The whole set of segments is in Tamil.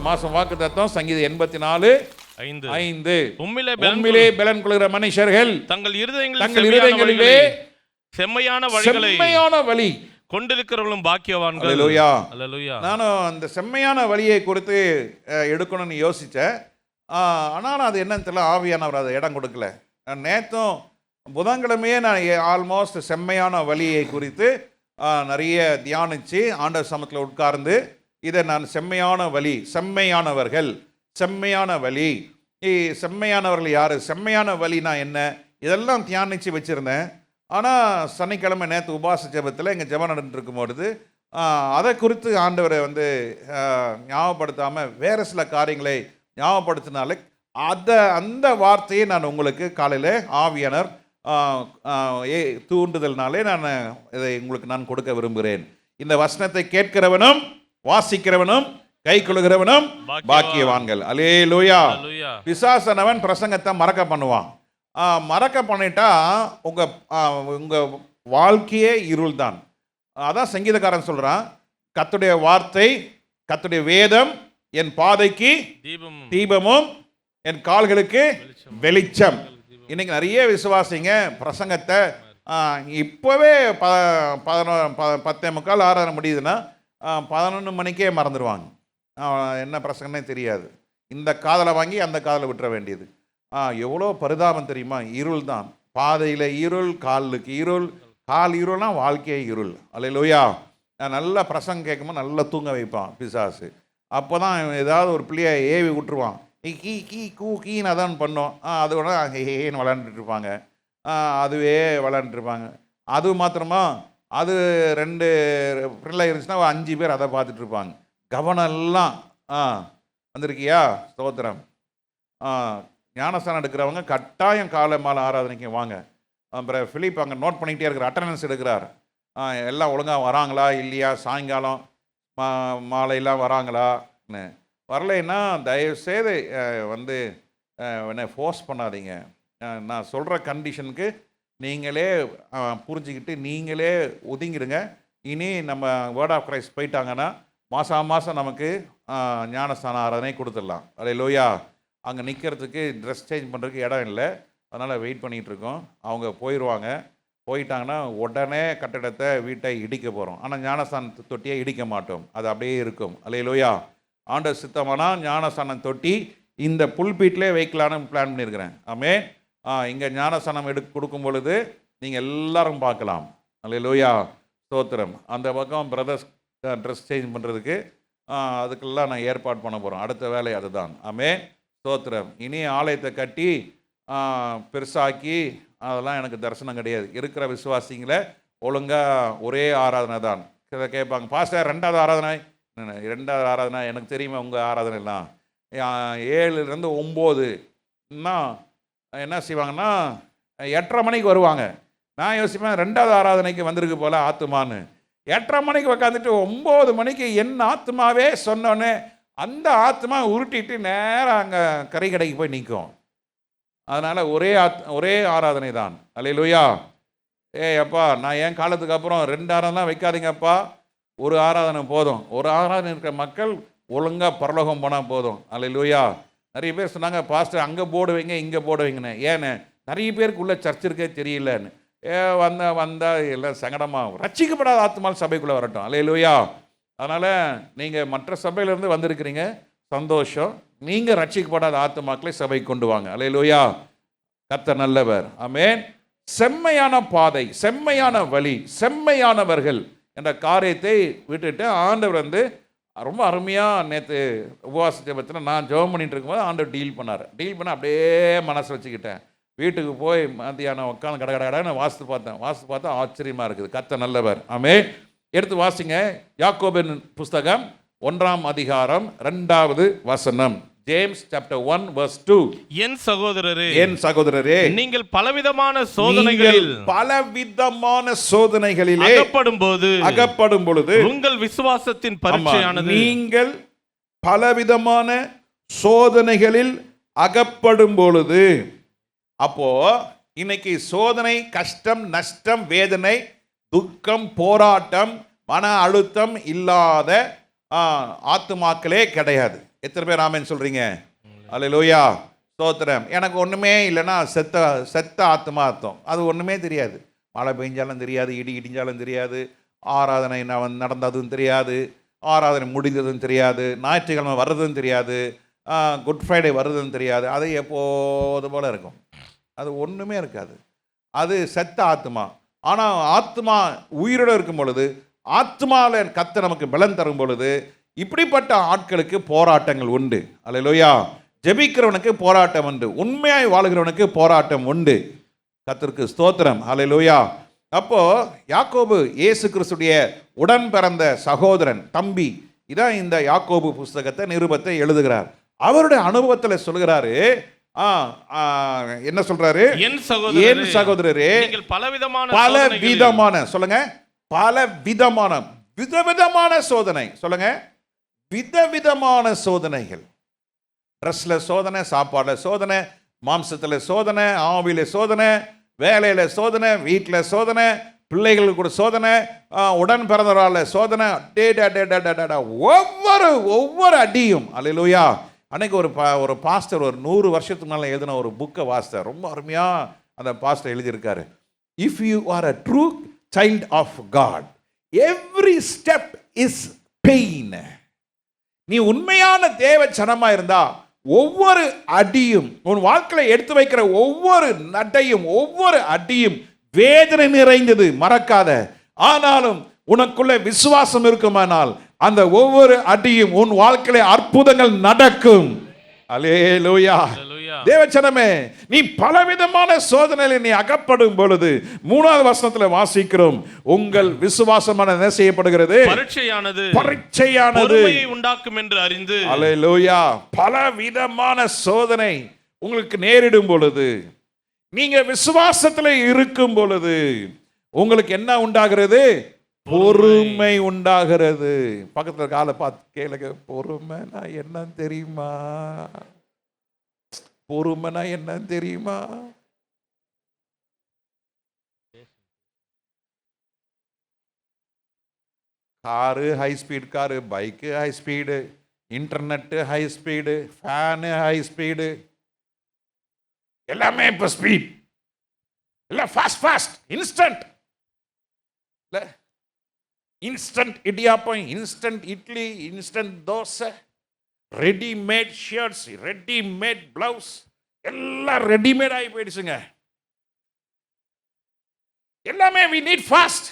மாசம் வாக்குத்தத்தம் சங்கீதம் 84:5. உம்மிலே பலன் கொள்கிற மனுஷர்கள் தங்கள் இருதயங்களிலே செம்மையான வழி கொண்டிருக்கிறவர்களும் பாக்கியவான்கள். அல்லேலூயா. அல்லேலூயா. நானும் அந்த செம்மையான வழியை குறித்து எடுக்கணும்னு யோசித்தேன். ஆனாலும் அது என்னன்னு தெரியல, ஆவியானவர் அதை இடம் கொடுக்கல. நேற்றும் புதன்கிழமையே நான் ஆல்மோஸ்ட் செம்மையான வழியை குறித்து நிறைய தியானித்து ஆண்டவர் சமத்தில் உட்கார்ந்து இதை நான் செம்மையான வழி, செம்மையானவர்கள், செம்மையான வழி, செம்மையானவர்கள் யார், செம்மையான வழினா என்ன, இதெல்லாம் தியானித்து வச்சுருந்தேன். ஆனால் சனிக்கிழமை நேற்று உபாச ஜெபத்தில் எங்கள் ஜெபம் நடந்துட்டு இருக்கும்பொழுது அதை குறித்து ஆண்டவரை ஞாபகப்படுத்தாமல் வேறு சில காரியங்களை ஞாபகப்படுத்தினாலே அந்த வார்த்தையை நான் உங்களுக்கு காலையில் ஆவியானர் தூண்டுதல்னாலே நான் இதை உங்களுக்கு நான் கொடுக்க விரும்புகிறேன். இந்த வசனத்தை கேட்கிறவனும் வாசிக்கிறவனும் கை கொள்கிறவனும் பாக்கியவான்கள். அல்லேலூயா. பிசாசனவன் பிரசங்கத்தை மறக்க பண்ணுவான். மறக்க பண்ணிட்டா உங்கள் வாழ்க்கையே இருள் தான். அதான் சங்கீதக்காரன் சொல்கிறான், கர்த்தருடைய வார்த்தை, கர்த்தருடைய வேதம் என் பாதைக்கு தீபமும் என் கால்களுக்கு வெளிச்சம். இன்னைக்கு நிறைய விசுவாசிங்க பிரசங்கத்தை இப்போவே 10:45 ஆராதனை முடியுதுன்னா 11 மணிக்கே மறந்துடுவாங்க. என்ன பிரசங்கன்னே தெரியாது. இந்த காதலை வாங்கி அந்த காதலை விட்டுற வேண்டியது. எவ்வளோ பரிதாபம் தெரியுமா? இருள் தான். பாதையில் இருள், காலுக்கு இருள், கால் இருள்னா வாழ்க்கையே இருள். அல்லேலூயா. நல்லா பிரசங்கம் கேட்கும்போது நல்லா தூங்க வைப்பான் பிசாசு. அப்போ தான் ஏதாவது ஒரு பிள்ளையை ஏவி விட்டுருவான். கீ கீ கூ கீன்னு அதான் பண்ணோம். அது உடனே ஹேன்னு விளாண்டுட்டு இருப்பாங்க. அதுவே விளாண்டுருப்பாங்க. அது மாத்திரமா, அது 2 பிள்ளை இருந்துச்சுன்னா 5 பேர் அதை பார்த்துட்டு இருப்பாங்க. கவனம் எல்லாம் வந்திருக்கியா? ஸ்தோத்திரம். ஞானஸ்தானம் எடுக்கிறவங்க கட்டாயம் காலை மாலை ஆராதனைக்கு வாங்க. அப்புறம் பிலிப் அங்கே நோட் பண்ணிக்கிட்டே இருக்கிற அட்டண்டன்ஸ் எடுக்கிறார். எல்லாம் ஒழுங்காக வராங்களா இல்லையா, சாயங்காலம் மாலையெல்லாம் வராங்களான்னு. வரலைன்னா தயவுசெய்து என்ன ஃபோர்ஸ் பண்ணாதீங்க. நான் சொல்கிற கண்டிஷனுக்கு நீங்களே புரிஞ்சுக்கிட்டு நீங்களே ஒதுங்கிடுங்க. இனி நம்ம வேர்ட் ஆஃப் கிரைஸ்ட் போயிட்டாங்கன்னா மாதம் நமக்கு ஞானஸ்தான ஆராதனை கொடுத்துடலாம். அல்லேலூயா. அங்கே நிற்கிறதுக்கு ட்ரெஸ் சேஞ்ச் பண்ணுறதுக்கு இடம் இல்லை. அதனால் வெயிட் பண்ணிகிட்ருக்கோம். அவங்க போயிட்டாங்கன்னா உடனே கட்டடத்தை வீட்டை இடிக்க போகிறோம். ஆனால் ஞானஸ்தான தொட்டியை இடிக்க மாட்டோம். அது அப்படியே இருக்கும். அல்லேலூயா. ஆண்டவர் சித்தமானா ஞானஸ்தானம் தொட்டி இந்த புல்பீட்டிலே வைக்கலான்னு பிளான் பண்ணியிருக்கிறேன். ஆமென். இங்கே ஞானஸ்தானம் கொடுக்கும் பொழுது நீங்கள் எல்லாரும் பார்க்கலாம். அல்லேலூயா. ஸ்தோத்திரம். அந்த பக்கம் பிரதர்ஸ் ட்ரெஸ் சேஞ்ச் பண்ணுறதுக்கு அதுக்கெல்லாம் நான் ஏற்பாடு பண்ண போகிறோம். அடுத்த வேலை அதுதான். ஆமென். ஸ்தோத்திரம். இனி ஆலயத்தை கட்டி பெருசாக்கி அதெல்லாம் எனக்கு தரிசனம் கிடையாது. இருக்கிற விசுவாசிங்களை ஒழுங்காக ஒரே ஆராதனை தான். இதை கேட்பாங்க, பாஸ்டர் 2வது ஆராதனை. 2வது ஆராதனை எனக்கு தெரியுமா? உங்கள் ஆராதனை எல்லாம் 7லேருந்து 9 என்ன செய்வாங்கன்னா 8:30 மணிக்கு வருவாங்க. நான் யோசிப்பேன் 2வது ஆராதனைக்கு வந்திருக்கு போல் ஆத்துமான்னு. 8:30 மணிக்கு உக்காந்துட்டு 9 மணிக்கு என் ஆத்மாவே சொன்னோன்னே அந்த ஆத்மா உருட்டிட்டு நேராக அங்கே கறி கடைக்கு போய் நிற்கும். அதனால் ஒரே ஆராதனை தான். அல்லேலூயா. அப்பா நான் என் காலத்துக்கு அப்புறம் 2 ஆராதனை வைக்காதீங்கப்பா, ஒரு ஆராதனை போதும். ஒரு ஆராதனை இருக்கிற மக்கள் ஒழுங்காக பரலோகம் போனால் போதும். அல்லேலூயா. நிறைய பேர் சொன்னாங்க, பாஸ்டர் அங்கே போடுவீங்க இங்கே போடுவீங்கன்னு. ஏன்னு நிறைய பேருக்கு உள்ள சர்ச் இருக்கே தெரியலன்னு. வந்தால் எல்லாம் சங்கடமாக ரட்சிக்கப்படாத ஆத்மால் சபைக்குள்ளே வரட்டும். அல்லேலூயா. அதனால் நீங்கள் மற்ற சபையிலேருந்து வந்திருக்கிறீங்க, சந்தோஷம். நீங்கள் ரட்சிக்கப்படாத ஆத்மாக்களை சபைக்கு கொண்டு வாங்க. அல்லேலூயா. கர்த்தர் நல்லவர். ஆமென். செம்மையான பாதை, செம்மையான வழி, செம்மையானவர்கள் என்ற காரியத்தை விட்டுட்டு ஆண்டவர் ரொம்ப அருமையாக நேற்று உபவாச ஜெபத்தில் நான் ஜெபம் பண்ணிட்டு இருக்கும்போது ஆண்டவர் டீல் பண்ண அப்படியே மனசு வச்சுக்கிட்டேன். வீட்டுக்கு போய் மத்தியானம் உட்காந்து கடை வாசித்து பார்த்தா ஆச்சரியமாக இருக்குது. கர்த்தர் நல்லவர். ஆமென். எடுத்து வாசிங்க. யாக்கோபின் புஸ்தகம் 1ஆம் அதிகாரம் 2வது வசனம். James chapter 1 verse 2. என் சகோதரரே நீங்கள் பலவிதமான சோதனைகளிலே அகப்படும் பொழுது உங்கள் விசுவாசத்தின் பரீட்சையானது. நீங்கள் பலவிதமான சோதனைகளில் அகப்படும் பொழுது, அப்போ இன்னைக்கு சோதனை, கஷ்டம், நஷ்டம், வேதனை, துக்கம், போராட்டம், மன அழுத்தம் இல்லாத ஆத்துமாக்களே கிடையாது. எத்தனை பேர் ஆமென் சொல்றீங்க? அல்லேலூயா, ஸ்தோத்திரம். எனக்கு ஒன்றுமே இல்லைன்னா செத்த ஆத்மா அர்த்தம். அது ஒன்றுமே தெரியாது. மழை பெஞ்சாலும் தெரியாது, இடி இடிஞ்சாலும் தெரியாது, ஆராதனை நடந்ததும் தெரியாது, ஆராதனை முடிந்ததும் தெரியாது, ஞாயிற்றுக்கிழமை வர்றதும் தெரியாது, குட் ஃப்ரைடே வர்றதும் தெரியாது. அது எப்போது போல் இருக்கும். அது ஒன்றுமே இருக்காது. அது செத்த ஆத்மா. ஆனால் ஆத்மா உயிரோடு இருக்கும் பொழுது, ஆத்மாவில் கர்த்தர் நமக்கு பலன் தரும் பொழுது, இப்படிப்பட்ட ஆட்களுக்கு போராட்டங்கள் உண்டு. அல்லேலூயா. ஜெபிக்கிறவனுக்கு போராட்டம் உண்டு, உண்மையாய் வாழுகிறவனுக்கு போராட்டம் உண்டு. கர்த்தருக்கு ஸ்தோத்திரம். அல்லேலூயா. அப்போ யாக்கோபு இயேசு கிறிஸ்துடைய உடன் பிறந்த சகோதரன், தம்பி. இதான் இந்த யாக்கோபு புஸ்தகத்தை நிருபத்தை எழுதுகிறார். அவருடைய அனுபவத்தில் சொல்கிறாரு, என்ன சொல்றாரு? என் சகோதரரே, நீங்கள் பலவிதமான சொல்லுங்க, விதவிதமான சோதனை சொல்லுங்க, விதவிதமான சோதனைகள். ட்ரெஸ்ல சோதனை, சாப்பாடுல சோதனை, மாம்சத்துல சோதனை, ஆவியில சோதனை, வேலையில சோதனை, வீட்டில் சோதனை, பிள்ளைகளுக்கு கூட சோதனை, உடன் பிறந்தவரால சோதனை. ஒவ்வொரு அடியும். அல்லேலூயா. அன்னைக்கு ஒரு பாஸ்டர் ஒரு 100 வருஷத்துக்கு மேலே எழுதின ஒரு புக்கை வாசித்தார். ரொம்ப அருமையாக அந்த பாஸ்டர் எழுதியிருக்காரு. If you are a true child of God, every step is pain. நீ உண்மையான தேவ ஜனமாக இருந்தா ஒவ்வொரு அடியும், உன் வாழ்க்கையில் எடுத்து வைக்கிற ஒவ்வொரு நடையும், ஒவ்வொரு அடியும் வேதனை நிறைந்தது, மறக்காத. ஆனாலும் உனக்குள்ள விசுவாசம் இருக்குமானால் அந்த ஒவ்வொரு அடியும் உன் வாழ்க்கையில அற்புதங்கள் நடக்கும். அல்லேலூயா. தேவச்சனமே, நீ பலவிதமான சோதனையில் நீ அகப்படும் பொழுது 3வது வசனத்தில் வாசிக்கிறோம், உங்கள் விசுவாசமான என்ன செய்யப்படுகிறது? பரீட்சையானது உண்டாக்கும் என்று அறிந்து. அல்லேலூயா. பலவிதமான சோதனை உங்களுக்கு நேரிடும் பொழுது, நீங்க விசுவாசத்தில் இருக்கும் பொழுது உங்களுக்கு என்ன உண்டாகிறது? பொறுமை உண்டாகிறது. பக்கத்துல காலை பார்த்து கேளுங்க, பொறுமைனா என்ன தெரியுமா? பொறுமைனா என்ன தெரியுமா? Car high speed car, bike high speed, internet high speed, fan high speed, எல்லாமே இப்போ ஸ்பீட், எல்லாம் ஃபாஸ்ட் இன்ஸ்டன்ட். இல்லை, instant idiyappam, instant idli, instant dosa, readymade shirts, readymade blouse, எல்லாம் ரெடிமேட் ஆகி போயிடுச்சுங்க. எல்லாமே we need fast.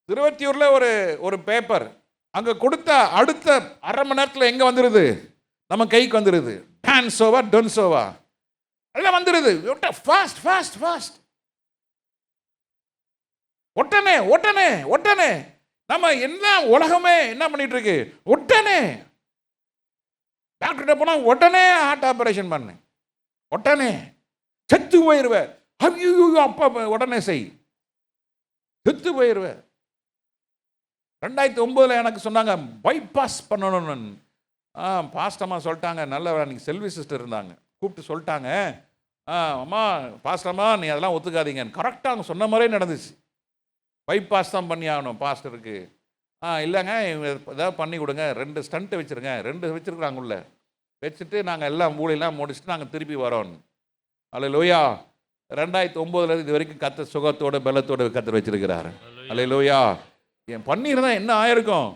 திருவத்தியூர்ல ஒரு பேப்பர் அங்க கொடுத்த அடுத்த அரை மணி நேரத்தில் எங்க வந்துருது? நம்ம கைக்கு வந்துருது. டான்ஸோவா டொன்ஸோவா எல்லாம் வந்துருது. Fast fast fast. ஒட்டனே நம்ம என்ன உலகமே என்ன பண்ணிட்டு இருக்கு? ஒட்டனே. டாக்டர்கிட்ட போனா உடனே ஹார்ட் ஆபரேஷன் பண்ணு, உடனே செத்து போயிருவ. அப்பா உடனே செய், செத்து போயிருவ. 2009 எனக்கு சொன்னாங்க பைபாஸ் பண்ணணும்னு. பாஸ்டம்மா சொல்லிட்டாங்க, நல்ல அன்றைக்கி செல்வி சிஸ்டர் இருந்தாங்க, கூப்பிட்டு சொல்லிட்டாங்க, அம்மா பாஸ்டம்மா நீ அதெல்லாம் ஒத்துக்காதீங்க. கரெக்டாக அவங்க சொன்ன மாதிரியே நடந்துச்சு. பைபாஸ் தான் பண்ணி ஆகணும் பாஸ்டருக்கு. இல்லைங்க ஏதாவது பண்ணி கொடுங்க, 2 ஸ்டண்ட்டு வச்சுருங்க. 2 வச்சுருக்குறாங்க உள்ள வச்சுட்டு நாங்கள் எல்லாம் மூளையெல்லாம் முடிச்சுட்டு நாங்கள் திருப்பி வரோம். அல்லேலூயா. 2009 இது வரைக்கும் கர்த்தர் சுகத்தோட பலத்தோடு கர்த்தர் வச்சிருக்கிறார். அல்லேலூயா. என் பண்ணியிருந்தா என்ன ஆயிருக்கும்?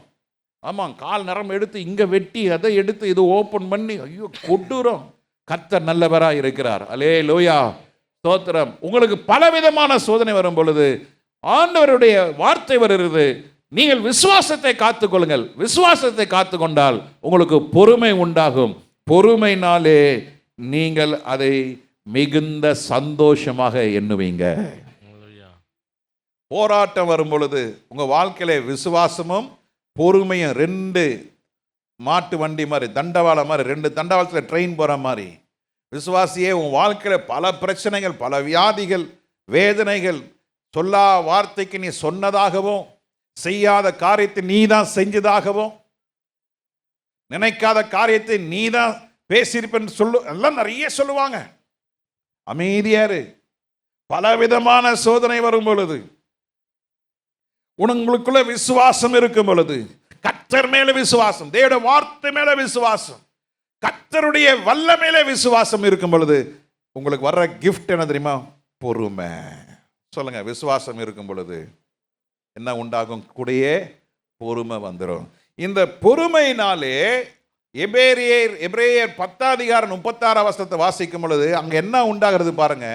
ஆமாம், கால் நரம்பு எடுத்து இங்கே வெட்டி அதை எடுத்து இது ஓப்பன் பண்ணி, ஐயோ கொடூரம். கர்த்தர் நல்லவராக இருக்கிறார். அல்லேலூயா, ஸ்தோத்திரம். உங்களுக்கு பலவிதமான சோதனை வரும் பொழுது ஆண்டவருடைய வார்த்தை வருகிறது, நீங்கள் விசுவாசத்தை காத்துக்கொள்ளுங்கள். விசுவாசத்தை காத்துக்கொண்டால் உங்களுக்கு பொறுமை உண்டாகும். பொறுமைனாலே நீங்கள் அதை மிகுந்த சந்தோஷமாக எண்ணுவீங்க. போராட்டம் வரும் பொழுது உங்க வாழ்க்கையில விசுவாசமும் பொறுமையும் 2 மாட்டு வண்டி மாதிரி, தண்டவாளம் மாதிரி, 2 தண்டவாளத்தில் ட்ரெயின் போற மாதிரி விசுவாசியே உன் வாழ்க்கையில பல பிரச்சனைகள், பல வியாதிகள், வேதனைகள், சொல்லா வார்த்தைக்கு நீ சொன்னதாகவும், செய்யாத காரியத்தை நீ தான் செஞ்சதாகவும், நினைக்காத காரியத்தை நீ தான் பேசியிருப்பேன்னு எல்லாம் நிறைய சொல்லுவாங்க. அமைதியாரு. பலவிதமான சோதனை வரும் பொழுது, உங்களுக்குள்ள விசுவாசம் இருக்கும் பொழுது, கர்த்தர் மேல விசுவாசம், தேவனுடைய வார்த்தை மேல விசுவாசம், கர்த்தருடைய வல்லமையில விசுவாசம் இருக்கும் பொழுது உங்களுக்கு வர்ற கிஃப்ட் என்ன தெரியுமா? பொறுமை. சொல்லுங்க, விசுவாசம் இருக்கும் பொழுது என்ன உண்டாகும்? கூடயே பொறுமை வந்துடும். இந்த பொறுமையினாலே எபிரேயர் 10:36 வாசிக்கும் பொழுது அங்க என்ன உண்டாகிறது பாருங்க.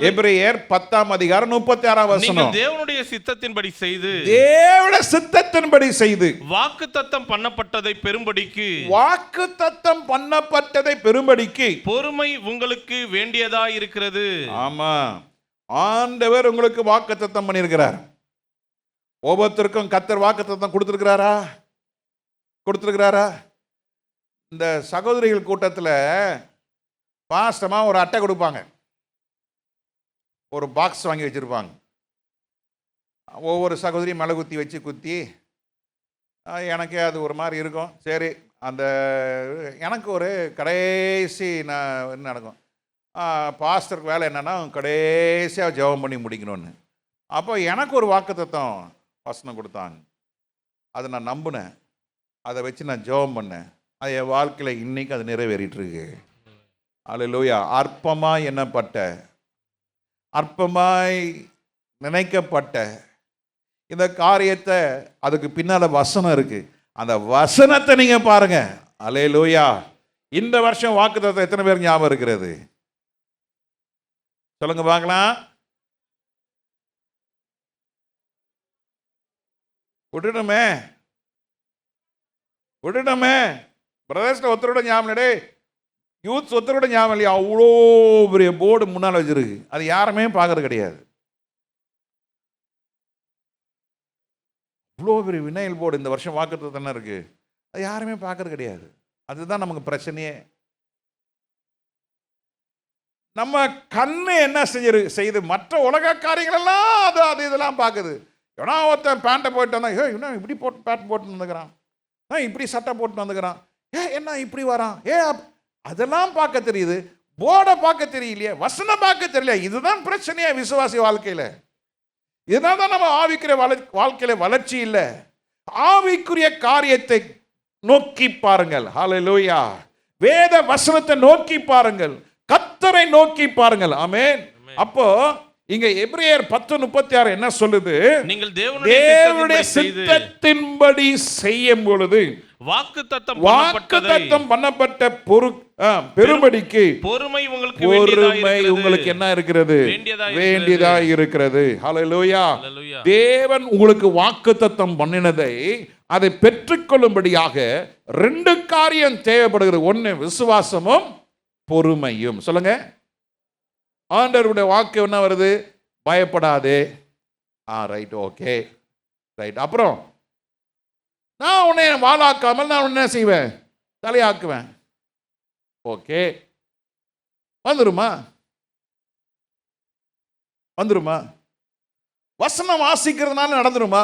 எபிரேயர் 10:36 நீங்கள் தேவனுடைய சித்தத்தின்படி செய்து, தேவனுடைய சித்தத்தின்படி செய்து வாக்குத்தத்தம் பண்ணப்பட்டதை பெறும்படிக்கு, வாக்குத்தத்தம் பண்ணப்பட்டதை பெறும்படிக்கு பொறுமை உங்களுக்கு வேண்டியதா இருக்கிறது. ஆமா, ஆண்டவர் உங்களுக்கு வாக்குத்தத்தம் பண்ணியிருக்கிறார். ஒவ்வொருத்தருக்கும் கர்த்தர் வாக்குத்தத்தம் கொடுத்திருக்கிறாரா? கொடுத்திருக்கிறாரா? இந்த சகோதரிகள் கூட்டத்தில் பாஸ்டமாக ஒரு அட்டை கொடுப்பாங்க, ஒரு பாக்ஸ் வாங்கி வச்சுருப்பாங்க. ஒவ்வொரு சகோதரியும் மேலே குத்தி வச்சு குத்தி எனக்கே அது ஒரு மாதிரி இருக்கும். சரி, அந்த எனக்கு ஒரு கடைசி என்ன நடக்கும், பாஸ்டருக்கு வேலை என்னென்னா கடைசியாக ஜெபம் பண்ணி முடிக்கணும்னு. அப்போ எனக்கு ஒரு வாக்குத்தத்தம் வசனம் கொடுத்தாங்க, அதை நான் நம்பினேன், அதை வச்சு நான் ஜெபம் பண்ணேன். அது என் வாழ்க்கையில் இன்னைக்கு அது நிறைவேறிட்டுருக்கு. அல்லேலூயா. அற்பமாய் எண்ணப்பட்ட, அற்பமாய் நினைக்கப்பட்ட இந்த காரியத்தை, அதுக்கு பின்னால் வசனம் இருக்கு, அந்த வசனத்தை நீங்க பாருங்க. அல்லேலூயா. இந்த வருஷம் வாக்குத்தத்தம் எத்தனை பேர் ஞாபகம் இருக்கிறது? சொல்லுங்க பார்க்கலாம். விட்டுடுமே, விட்டுட்டோமே. பிரதர்ஸ்ல ஒருத்தரோட ஞாபகம் இல்லடே, யூத்ஸ் ஒருத்தரோட ஞாபகம் இல்லையா? அவ்வளோ பெரிய போர்டு முன்னால் வச்சிருக்கு, அது யாருமே பார்க்கறது கிடையாது. அவ்வளோ பெரிய வினைல் போர்டு இந்த வருஷம் வாக்குறது தானே இருக்கு, அது யாருமே பார்க்கறது கிடையாது. அதுதான் நமக்கு பிரச்சனையே. நம்ம கண்ணு என்ன செய்யுது? மற்ற உலக காரியங்கள் எல்லாம் அது இதெல்லாம் பார்க்குது. ஏன்னா ஒருத்தன் பேண்ட்டை போயிட்டு வந்தா, இன்னும் இப்படி போட்டு பேண்ட் போட்டு வந்துக்கிறான், இப்படி சட்டை போட்டு வந்துக்கிறான், என்ன இப்படி வரான், அதெல்லாம் பார்க்க தெரியுது, போர்டை பார்க்க தெரியலையே, வசனம் பார்க்க தெரியல. இதுதான் பிரச்சனையே விசுவாசி வாழ்க்கையில. இதனால தான் நம்ம ஆவிக்குரிய வாழ்க்கையில வளர்ச்சி இல்லை. ஆவிக்குரிய காரியத்தை நோக்கி பாருங்கள். ஹல்லேலூயா. வேத வசனத்தை நோக்கி பாருங்கள், கர்த்தரை நோக்கி பாருங்கள். ஆமென். அப்போ இங்க எபிரேயர் 10:36 என்ன சொல்லுது? நீங்கள் தேவனுடைய சித்தத்தின்படி செய்யும் பொழுது வாக்குத்தத்தம் பண்ணப்பட்ட பெரும்படிக்கு பொறுமை உங்களுக்கு என்ன இருக்கிறது? வேண்டியதா இருக்கிறது. ஹல்லேலூயா. தேவன் உங்களுக்கு வாக்குத்தத்தம் பண்ணினதை அதை பெற்றுக்கொள்ளும்படியாக 2 காரியம் தேவைப்படுகிறது. ஒன்று விசுவாசமும் பொறுமையும். சொல்லுங்க. ஆண்டவருடைய வாக்கு என்ன வருது? பயப்படாதே. Right, okay, right. அப்புறம் நான் உன்னை வாளாக்காமல் நான் என்ன செய்வேன்? தலையாக்குவேன். ஓகே, வந்துருமா? வந்துருமா? வசனம் வாசிக்கிறதுனால நடந்துருமா?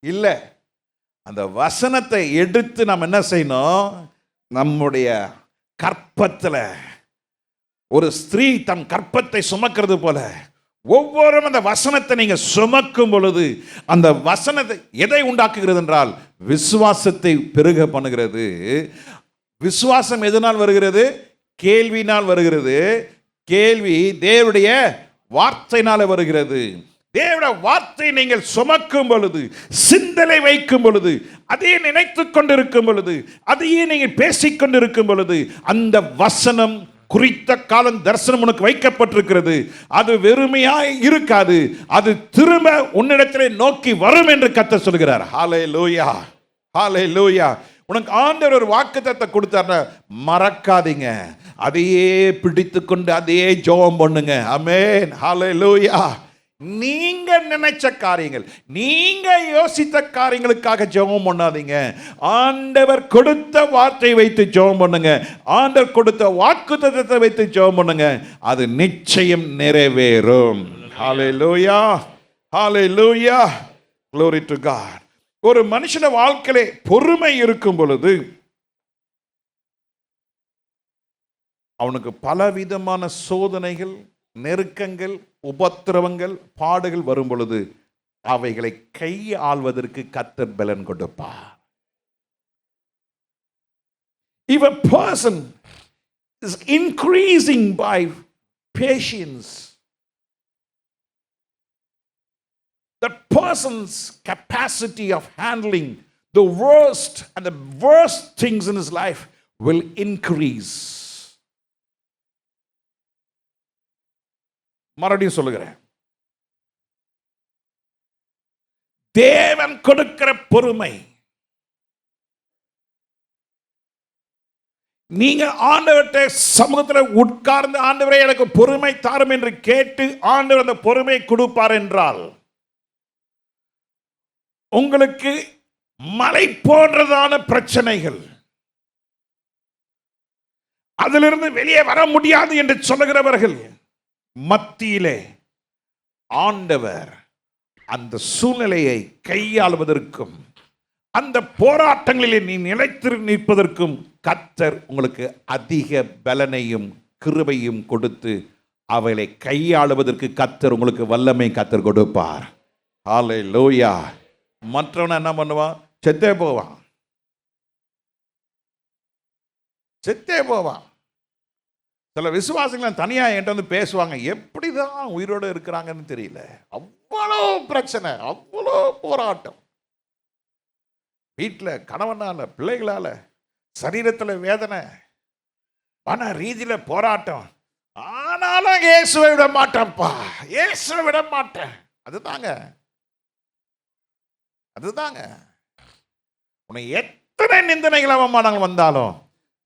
இல்லை. அந்த வசனத்தை எடுத்து நம்ம என்ன செய்யணும்? நம்முடைய கற்பத்தில் ஒரு ஸ்திரீ தன் கற்பத்தை சுமக்கிறது போல ஒவ்வொரு அந்த வசனத்தை நீங்க சுமக்கும் பொழுது அந்த வசனத்தை எதை உண்டாக்குகிறது என்றால் விசுவாசத்தை பெருக பண்ணுகிறது. விசுவாசம் எதனால் வருகிறது? கேள்வினால் வருகிறது. கேள்வி தேவனுடைய வார்த்தையினால வருகிறது. தேவனுடைய வார்த்தை நீங்கள் சுமக்கும் பொழுது, சிந்தனை வைக்கும் பொழுது, அதையே நினைத்துக் கொண்டிருக்கும் பொழுது, அதையே நீங்கள் பேசிக்கொண்டிருக்கும் பொழுது அந்த வசனம் குறித்த காலம் தரிசனம் உனக்கு வைக்கப்பட்டிருக்கிறது. அது வெறுமையாய் இருக்காது, அது திரும்ப உன்னிடத்திலே நோக்கி வரும் என்று கர்த்தர் சொல்கிறார். ஹல்லேலூயா, ஹல்லேலூயா. உனக்கு ஆண்டவர் ஒரு வாக்குத்தத்தத்தை கொடுத்தார்னா மறக்காதீங்க, அதையே பிடித்துக்கொண்டு அதையே ஜெபம் பண்ணுங்க. ஆமென், ஹல்லேலூயா. நீங்க நினைச்ச காரியங்கள், நீங்க யோசித்த காரியங்களுக்காக ஜெபம் பண்ணாதீங்க. ஆண்டவர் கொடுத்த வார்த்தை வைத்து ஜெபம் பண்ணுங்க. ஆண்டவர் கொடுத்த வாக்குத்தத்தத்தை வைத்து ஜெபம் பண்ணுங்க. அது நிச்சயம் நிறைவேறும். ஹல்லேலூயா, ஹல்லேலூயா. Glory to God. ஒரு மனுஷன வாழ்க்கையிலே பொறுமை இருக்கும் பொழுது அவனுக்கு பலவிதமான சோதனைகள், நெருக்கங்கள், உபத்திரவங்கள், பாடுகள் வரும் பொழுது அவைகளை கையாள்வதற்கு கர்த்தர் பலன் கொடுப்பார். If a person is increasing by patience, that person's capacity of handling the worst and the worst things in his life will increase. மறுபடியும் சொல்லுகிறேன், தேவன் கொடுக்கிற பொறுமை, நீங்க ஆண்டவர்கிட்ட சமூகத்தில் உட்கார்ந்து ஆண்டவரே எனக்கு பொறுமை தாரும் என்று கேட்டு ஆண்டவர் அந்த பொறுமை கொடுப்பார் என்றால், உங்களுக்கு மலை போன்றதான பிரச்சனைகள், அதிலிருந்து வெளியே வர முடியாது என்று சொல்லுகிறவர்கள் மத்தியிலே ஆண்டவர் அந்த சூழ்நிலையை கையாளுவதற்கும் அந்த போராட்டங்களிலே நீ நிலைத்து நிற்பதற்கும் கர்த்தர் உங்களுக்கு அதிக பலனையும் கிருபையும் கொடுத்து அவைகளை கையாளுவதற்கு கர்த்தர் உங்களுக்கு வல்லமை கர்த்தர் கொடுப்பார். ஹல்லேலூயா. மற்றவன் என்ன பண்ணுவான்? செத்தே போவான், செத்தே போவான். சில விசுவாசிகள் தனியா என்கிட்ட வந்து பேசுவாங்க, எப்படிதான் உயிரோடு இருக்கிறாங்கன்னு தெரியல, அவ்வளோ பிரச்சனை, அவ்வளோ போராட்டம், வீட்டில் கணவனால, பிள்ளைகளால, சரீரத்தில் வேதனை, பண ரீதியில போராட்டம், ஆனாலும் இயேசுவை விட மாட்டேன்ப்பா, இயேசுவை விட மாட்டேன். அதுதாங்க, அதுதாங்க. உன்னை எத்தனை நிந்தனைகள் அவமானங்கள் வந்தாலும்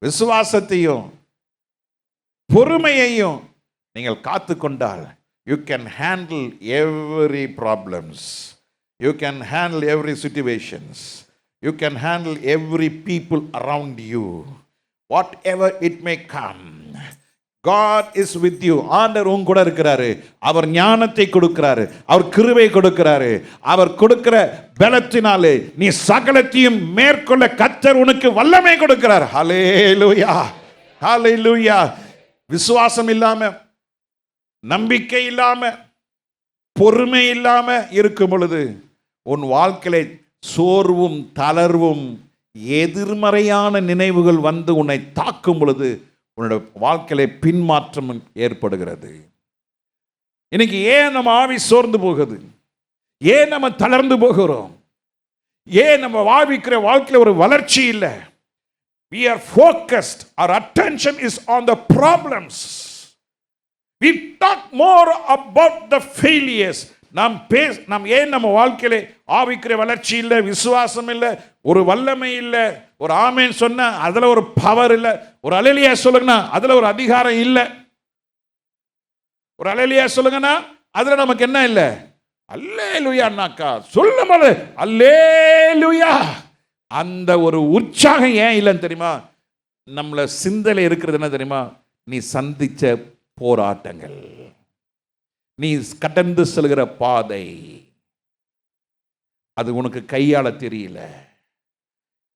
விசுவாசத்தையும் பொறுமையையும் நீங்கள் காத்து கொண்டால், you can handle every problems, you can handle every situations, you can handle every people around you, what ever it may come. God is with you. ஆண்டவர் உன் கூட இருக்கிறாரு. அவர் ஞானத்தை கொடுக்கிறாரு, அவர் கிருபை கொடுக்கிறாரு, அவர் கொடுக்கிற பலத்தினாலே நீ சகலத்தையும் மேற்கொள்ள கர்த்தர் உனக்கு வல்லமை கொடுக்கிறார். ஹல்லேலூயா, ஹல்லேலூயா. விசுவாசம் இல்லாம, நம்பிக்கை இல்லாம, பொறுமை இல்லாம இருக்கும் பொழுது உன் வாழ்க்கையில சோர்வும் தளர்வும் எதிர்மறையான நினைவுகள் வந்து உன்னை தாக்கும் பொழுது உன்னோட வாழ்க்கையில பின்மாற்றம் ஏற்படுகிறது. இன்னைக்கு ஏன் நம்ம ஆவி சோர்ந்து போகுது? ஏன் நம்ம தளர்ந்து போகிறோம்? ஏன் நம்ம வாழ்க்கையில ஒரு வளர்ச்சி இல்லை? We are focused, our attention is on the problems. We talk more about the failures. நாம் ஏன் நம்ம வாழ்க்கையில ஆவிக்கிற வளர்ச்சி இல்லை, விசுவாசம் இல்லை, ஒரு வல்லமை இல்லை, ஒரு ஆமென் சொன்ன அதுல ஒரு பவர் இல்லை, ஒரு அல்லேலூயா சொல்லுங்கன்னா அதுல ஒரு அதிகாரம் இல்லை, ஒரு அல்லேலூயா சொல்லுங்கன்னா அதுல நமக்கு என்ன இல்லை? அல்லேலூயானாக்கா சொல்லும்போது அல்லேலூயா அந்த ஒரு உற்சாகம் ஏன் இல்லைன்னு தெரியுமா? நம்மள சிந்தனை இருக்கிறது என்ன தெரியுமா? நீ சந்திச்ச போராட்டங்கள், நீ கடந்து செல்கிற பாதை, அது உனக்கு கையாள தெரியல.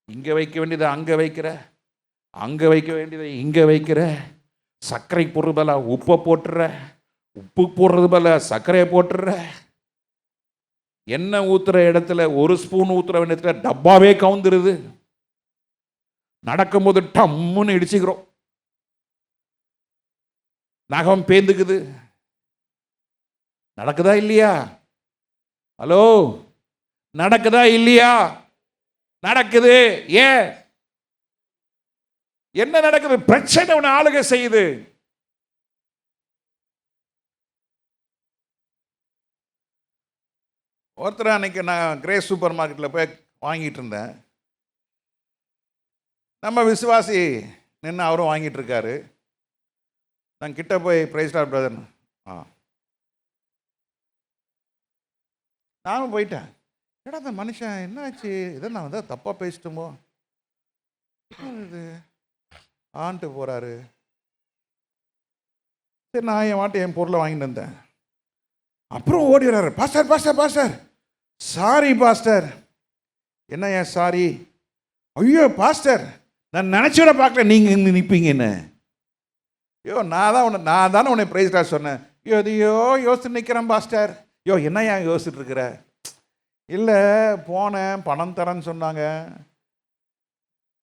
இங்க வைக்க வேண்டியதை அங்க வைக்கிற, அங்க வைக்க வேண்டியதை இங்க வைக்கிற, சர்க்கரை போடுறது போல உப்பை போட்டுற, உப்பு போடுறது போல சர்க்கரையை போட்டுற, எண்ணெய் ஊத்துற இடத்துல ஒரு ஸ்பூன் ஊத்துற வேண்டியதுல டப்பாவே கவுந்துருது, நடக்கும்போது டம்முன்னு இடிச்சுக்கிறோம், நகம் பேந்துக்குது. நடக்குதா இல்லையா? ஹலோ, நடக்குதா இல்லையா? நடக்குது. ஏன்? என்ன நடக்குது? பிரச்சனை உன்னை ஆளுகை செய்யுது. ஒருத்தர் அன்னைக்கு நான் கிரேஸ் சூப்பர் மார்க்கெட்டில் போய் வாங்கிட்டு இருந்தேன். நம்ம விசுவாசி நின்று அவரும் வாங்கிட்டு இருக்காரு. நான் கிட்ட போய் பிரைஸ் லார்ட் பிரதர், நானும் போயிட்டேன். ஏடா அந்த மனுஷன் என்னாச்சு, இதை நான் வந்து தப்பாக பேசிட்டோமோ, இது ஆன்ட்டு போகிறாரு. சரி, நான் என் வாட்டை என் பொருளை வாங்கிட்டு வந்தேன். அப்புறம் ஓடி வர்றாரு, pastor pastor pastor, sorry pastor. என்ன ஏன் சாரி? ஐயோ பாஸ்டர், நான் நினச்சிட பார்க்கல நீங்கள் இங்கே நிற்பீங்கன்னு. ஐயோ நான் தானே உன்னை பிரைஸ் லார்ட் சொன்னேன். ஐயோ எதையோ யோசித்து நிற்கிறேன் பாஸ்டர். ஐயோ என்ன ஏன் யோசிச்சுட்டு இருக்கிற? இல்லை போனேன், பணம் தரேன்னு சொன்னாங்க,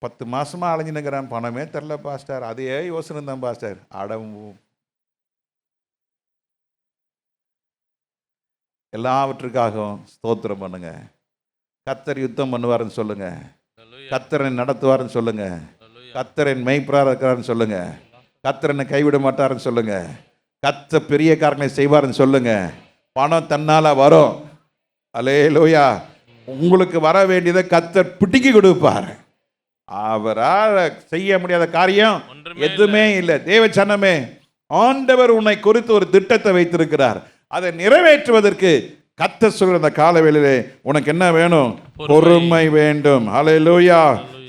10 மாசமா அலைஞ்சுனுக்கிறேன், பணமே தெரில பாஸ்டர். அதையே யோசனை தான் பாஸ்டர். எல்லாவற்றுக்காகவும் ஸ்தோத்திரம் பண்ணுங்க. கர்த்தர் யுத்தம் பண்ணுவாருன்னு சொல்லுங்க. கர்த்தரை நடத்துவாருன்னு சொல்லுங்க. கர்த்தரின் மெய்ப்பராக இருக்கிறாருன்னு சொல்லுங்க. கர்த்தர் என்னை கைவிட மாட்டாருன்னு சொல்லுங்க. கர்த்தர் பெரிய காரியங்களை செய்வாருன்னு சொல்லுங்க. பணம் தன்னால வரும். அல்லேலூயா. உங்களுக்கு வர வேண்டியதை கர்த்தர் பிடிக்கி கொடுப்பார். அவரால் செய்ய முடியாத காரியம் எதுவுமே இல்லை. தேவ சனமே, ஆண்டவர் உன்னை குறித்து ஒரு திட்டத்தை வைத்திருக்கிறார். அதை நிறைவேற்றுவதற்கு கர்த்தர் சொல்கிற அந்த காலவேளையிலே உனக்கு என்ன வேணும்? பொறுமை வேண்டும். அல்லேலூயா.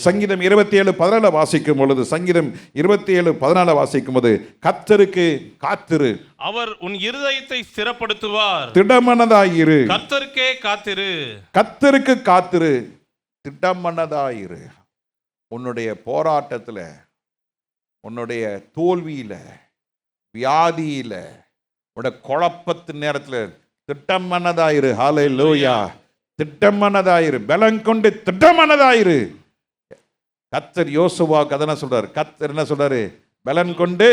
சங்கீதம் 27:14 வாசிக்கும் பொழுது, சங்கீதம் 27:14 வாசிக்கும் போது, கர்த்தருக்கு காத்திரு, அவர் உன் இருதயத்தை ஸ்திரப்படுத்துவார். திடமனதாயிரு. கர்த்தருக்கே காத்திரு. கர்த்தருக்கு காத்திரு, திடமனதாயிரு. உன்னுடைய போராட்டத்தில், உன்னுடைய தோல்வியில, வியாதியில, உன்னுடைய குழப்பத்து நேரத்தில் திட்டமனதாயிரு. ஹல்லேலூயா. திட்டமனதாயிரு, பலம் கொண்டு திட்டமனதாயிரு. கர்த்தர் யோசுவாவுக்கு அதன சொல்றாரு. கர்த்தர் என்ன சொல்றாரு? பலன் கொண்டு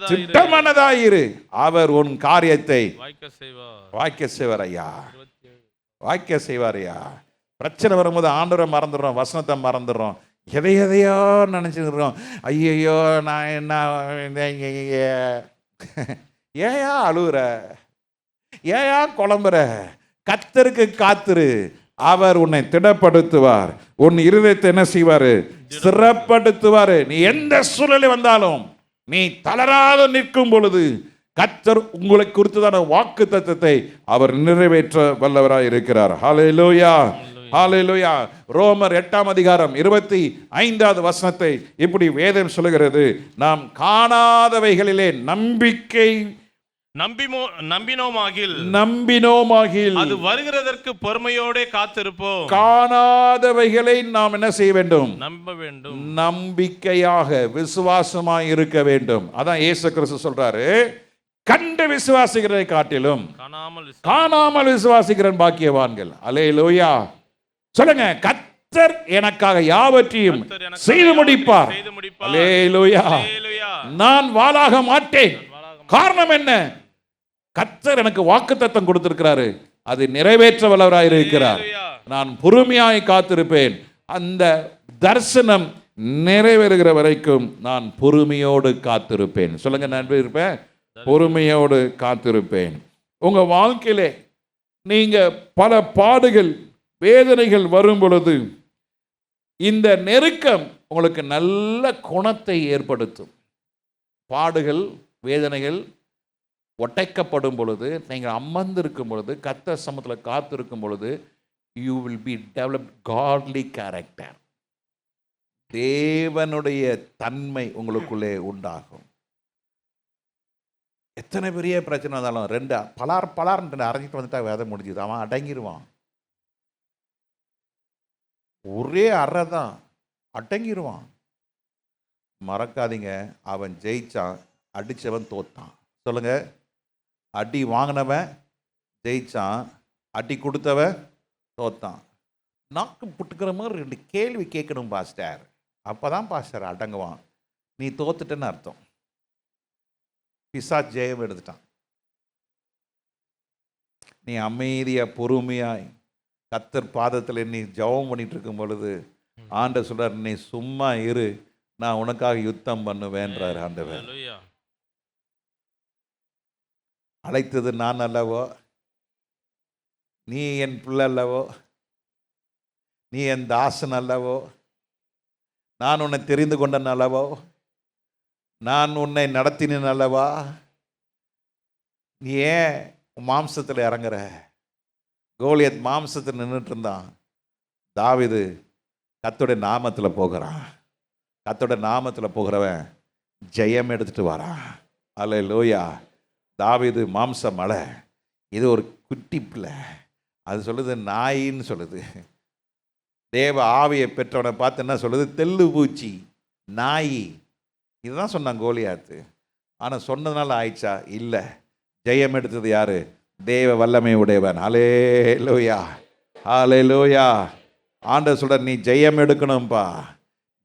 திட்டமனதாயிரு, அவர் உன் காரியத்தை வாய்க்க செய்வார் ஐயா. வாய்க்க செய்வார் ஐயா. பிரச்சனை வரும்போது ஆண்டவரை மறந்துடுறோம், வசனத்தை மறந்துடுறோம், எதையோ நினைச்சுக்கிறோம். ஐயோ நான் என்ன, ஏயா அழுகுற, ஏயா குழம்புற? கர்த்தருக்கு காத்திரு, அவர் உன்னை திடப்படுத்துவார். உன் இருதயத்தை என்ன செய்வாரு? ஸ்திரப்படுத்துவார். நீ எந்த சூழலில் வந்தாலும் நீ தளராத நிற்கும் பொழுது கர்த்தர் உங்களை குறித்ததான வாக்கு தத்தத்தை அவர் நிறைவேற்ற வல்லவராய் இருக்கிறார். ஹல்லேலூயா. ஹல்லேலூயா. ரோமர் 8:25 வசனத்தை இப்படி வேதம் சொல்லுகிறது, நாம் காணாதவைகளிலே நம்பினோமாகில் அது வருகிறதற்கு பொறுமையோடே காத்திருப்போம். காணாதவைகளை நாம் என்ன செய்ய வேண்டும்? நம்ப வேண்டும். நம்பிக்கையாக விசுவாசமாய் இருக்க வேண்டும். அதான் இயேசு கிறிஸ்து சொல்றாரு, கண்டு விசுவாசிக்கிறதை காட்டிலும் காணாமல் விசுவாசிக்கிற பாக்கியவான்கள். அல்லேலூயா. சொல்லுங்க, கர்த்தர் எனக்காக யாவற்றையும் செய்து முடிப்பார். அல்லேலூயா. நான் வாளாக மாட்டேன். காரணம் என்ன? கர்த்தர் எனக்கு வாக்குத்தத்தம் கொடுத்திருக்கிறாரு, அது நிறைவேற்ற வல்லவராய் இருக்கிறார். நான் பொறுமையாய் காத்திருப்பேன். அந்த தரிசனம் நிறைவேறுகிற வரைக்கும் நான் பொறுமையோடு காத்திருப்பேன். சொல்லுங்க, நான் இருப்பேன், பொறுமையோடு காத்திருப்பேன். உங்க வாழ்க்கையிலே நீங்க பல பாடுகள், வேதனைகள் வரும் பொழுது இந்த நெருக்கம் உங்களுக்கு நல்ல குணத்தை ஏற்படுத்தும். பாடுகள், வேதனைகள் ஒட்டைக்கப்படும் பொழுது, நீங்கள் அமர்ந்திருக்கும் பொழுது, கர்த்தர் சமூகத்தில் காத்திருக்கும் பொழுது, you will be develop godly character. தேவனுடைய தன்மை உங்களுக்குள்ளே உண்டாகும். எத்தனை பெரிய பிரச்சனை வந்தாலும் ரெண்டு பலார்னு அரைஞ்சிட்டு வந்துட்டா வேதம் முடிஞ்சுது, அவன் அடங்கிடுவான். ஒரே அறை தான், அடங்கிடுவான். மறக்காதீங்க, அவன் ஜெயிச்சான், அடித்தவன் தோத்தான். சொல்லுங்க, அடி வாங்கினவன் ஜெயிச்சான், அடி கொடுத்தவன் தோத்தான். நாக்கு புட்டுக்கிற மாதிரி 2 கேள்வி கேட்கணும் பாஸ்டர், அப்போதான் பாஸ்டர் அடங்குவான். நீ தோத்துட்டேன்னு அர்த்தம். பிசாசு ஜெயம் எடுத்துட்டான். நீ அமைதியா பொறுமையாய் கர்த்தர் பாதத்தில் நீ ஜெபம் பண்ணிட்டு இருக்கும் பொழுது ஆண்டவர் சொல்றார், நீ சும்மா இரு, நான் உனக்காக யுத்தம் பண்ணுவேன்றார் ஆண்டவர். அழைத்தது நான் அல்லவோ, நீ என் பிள்ளை அல்லவோ, நீ என் தாசன் அல்லவோ, நான் உன்னை தெரிந்து கொண்டன் அல்லவோ, நான் உன்னை நடத்தினேன் அல்லவா, நீ ஏன் மாம்சத்தில் இறங்குற? கோலியத் மாம்சத்தில் நின்றுட்டு இருந்தான். தாவீது கர்த்தருடைய நாமத்தில் போகிறான். கர்த்தருடைய நாமத்தில் போகிறவன் ஜெயம் எடுத்துட்டு வரான். அல்லேலூயா. தாவீது மாம்ச மலை, இது ஒரு குட்டி பிள்ளை, அது சொல்லுது நாயின்னு சொல்லுது. தேவ ஆவியை பெற்றவனை பார்த்து என்ன சொல்லுது? தெல்லு பூச்சி, நாய். இதுதான் சொன்னான் கோலியாத்து. ஆனால் சொன்னதுனால ஆயிடுச்சா? இல்லை. ஜெயம் எடுத்தது யாரு? தேவ வல்லமை உடையவன். ஹல்லேலூயா. ஹல்லேலூயா. ஆண்டவர் சொல்ற, நீ ஜெயம் எடுக்கணும்பா,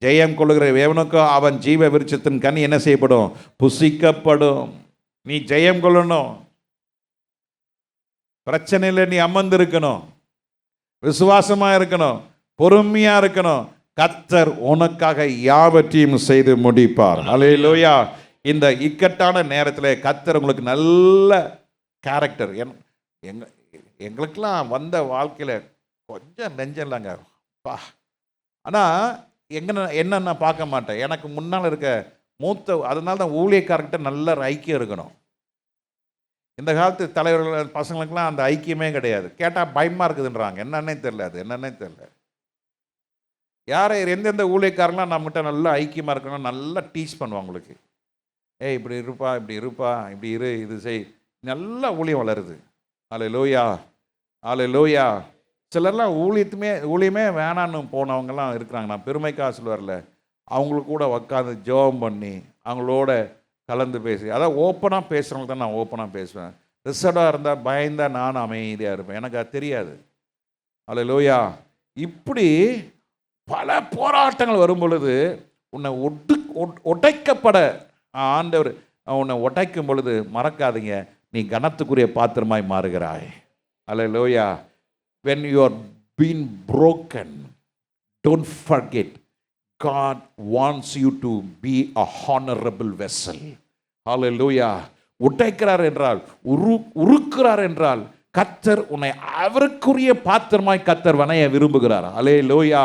ஜெயம் கொள்ளுகிற எவனுக்கோ அவன் ஜீவ விருட்சத்தின் கனி என்ன செய்யப்படும்? புசிக்கப்படும். நீ ஜெயம் கொள்ளணும். பிரச்சனையில் நீ அமர்ந்திருக்கணும், விசுவாசமா இருக்கணும், பொறுமையா இருக்கணும். கர்த்தர் உனக்காக யாவற்றையும் செய்து முடிப்பார். அல்லேலூயா. இந்த இக்கட்டான நேரத்தில் கர்த்தர் உங்களுக்கு நல்ல கேரக்டர். எங்களுக்கெல்லாம் வந்த வாழ்க்கையில் கொஞ்சம் நெஞ்சம் இல்லைங்க பா. ஆனால் என்ன நான் பார்க்க மாட்டேன். எனக்கு முன்னால் இருக்க மூத்த, அதனால தான் ஊழியக்காரர்கிட்ட நல்ல ஐக்கியம் இருக்கணும். இந்த காலத்து தலைவர்கள் பசங்களுக்கெல்லாம் அந்த ஐக்கியமே கிடையாது. கேட்டால் பயமாக இருக்குதுன்றாங்க. என்னன்னே தெரியல, அது என்னன்னே தெரியல. எந்தெந்த ஊழியக்காரங்களாம் நம்மகிட்ட நல்லா ஐக்கியமாக இருக்கணும், நல்லா டீச் பண்ணுவாங்க உங்களுக்கு. இப்படி இருப்பா, இப்படி இருப்பா, இப்படி இரு, இது செய். நல்லா ஊழியம் வளருது. அல்லேலூயா, அல்லேலூயா. சிலர்லாம் ஊழியமே வேணான்னு போனவங்கலாம் இருக்கிறாங்க. நான் பெருமைக்காக சொல்லுவார்ல, அவங்களுக்கு கூட உட்காந்து ஜெபம் பண்ணி அவங்களோட கலந்து பேசி, அதான் ஓப்பனாக பேசுகிறவங்க தான் நான் ஓப்பனாக பேசுவேன். ரிசர்வாக இருந்தால் பயந்தால் நானும் அமைதியாக இருப்பேன். எனக்கு அது தெரியாது. அல்லேலூயா. இப்படி பல போராட்டங்கள் வரும் பொழுது உன்னை உடைக்கப்பட ஆண்டவர் உன்னை உடைக்கும் பொழுது மறக்காதீங்க, நீ கனத்துக்குரிய பாத்திரமாய் மாறுகிறாய். அல்லேலூயா. when you are being broken, don't forget God wants you to be a honorable vessel. Hallelujah. உடைக்கிறார் என்றால், உருக்குறார் என்றால், கர்த்தர் உன்னை அவருக்குரிய பாத்திரமாய் கர்த்தர் வணைய விரும்புகிறார். அல்லேலூயா.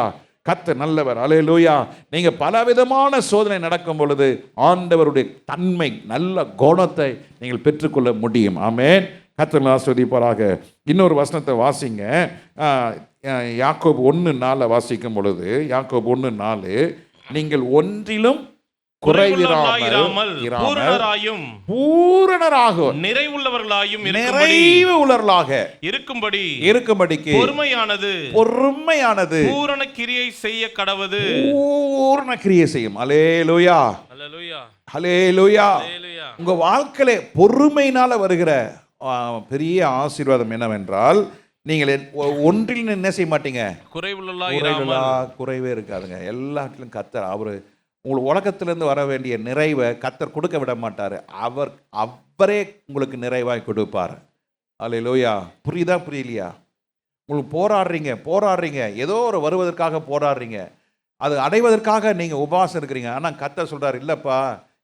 கர்த்தர் நல்லவர். அல்லேலூயா. நீங்க பலவிதமான சோதனை நடக்கும் பொழுது ஆண்டவருடைய தன்மை, நல்ல குணத்தை நீங்கள் பெற்றுக்கொள்ள முடியும். ஆமென். கர்த்தர் ஆசீர்வதிப்பாராக. இன்னொரு வசனத்தை வாசிங்க. யாக்கோபு 1:4 வாசிக்கும் பொழுது, யாக்கோபு 1:4, நீங்கள் ஒன்றிலும் குறைவிராமல் பூரணராக நிறைவுள்ளவர்களாயும் இருக்கும்படிக்கு பொறுமையானது பூரண கிரியை செய்ய கடவது. பூரண கிரியை செய்யும். அல்லேலூயா, அல்லேலூயா. உங்க வாழ்க்கையில பொறுமையினால வருகிற பெரிய ஆசீர்வாதம் என்னவென்றால், நீங்கள் ஒன்றில் என்ன செய்ய மாட்டீங்க? குறைவே இருக்காதுங்க. எல்லாத்திலும் கர்த்தர் அவரு உங்களுக்கு உலகத்திலிருந்து வர வேண்டிய நிறைவை கர்த்தர் கொடுக்க விட மாட்டார். அவரே உங்களுக்கு நிறைவாய் கொடுப்பார். அல்லேலூயா. புரியுதா, புரியலையா? உங்களுக்கு போராடுறீங்க, ஏதோ ஒரு வருவதற்காக போராடுறீங்க, அது அடைவதற்காக நீங்கள் உபவாசம் இருக்கிறீங்க. ஆனால் கர்த்தர் சொல்கிறார், இல்லைப்பா,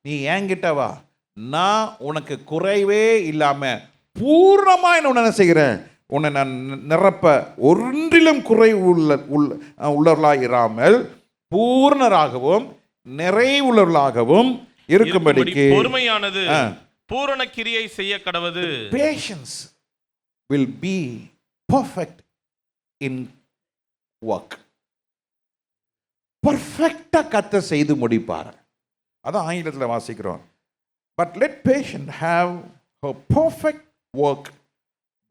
நீ என்கிட்ட வா, நான் உனக்கு குறைவே இல்லாமல் பூர்ணமாக உன்னை என்ன செய்கிறேன், உன்னை நான் நிரப்ப, ஒன்றிலும் குறை உள்ளவர்களாக இராமல் பூர்ணராகவும் நிறைவுள்ளவர்களாகவும் இருக்கும்படிக்கு பொறுமையானது பூரண கிரியை செய்ய கடவது. Patience will be perfect in work. பர்ஃபெக்டா கத்த செய்து முடிப்பார். அதான் ஆங்கிலத்தில் வாசிக்கிறோம். But let patience have her perfect work,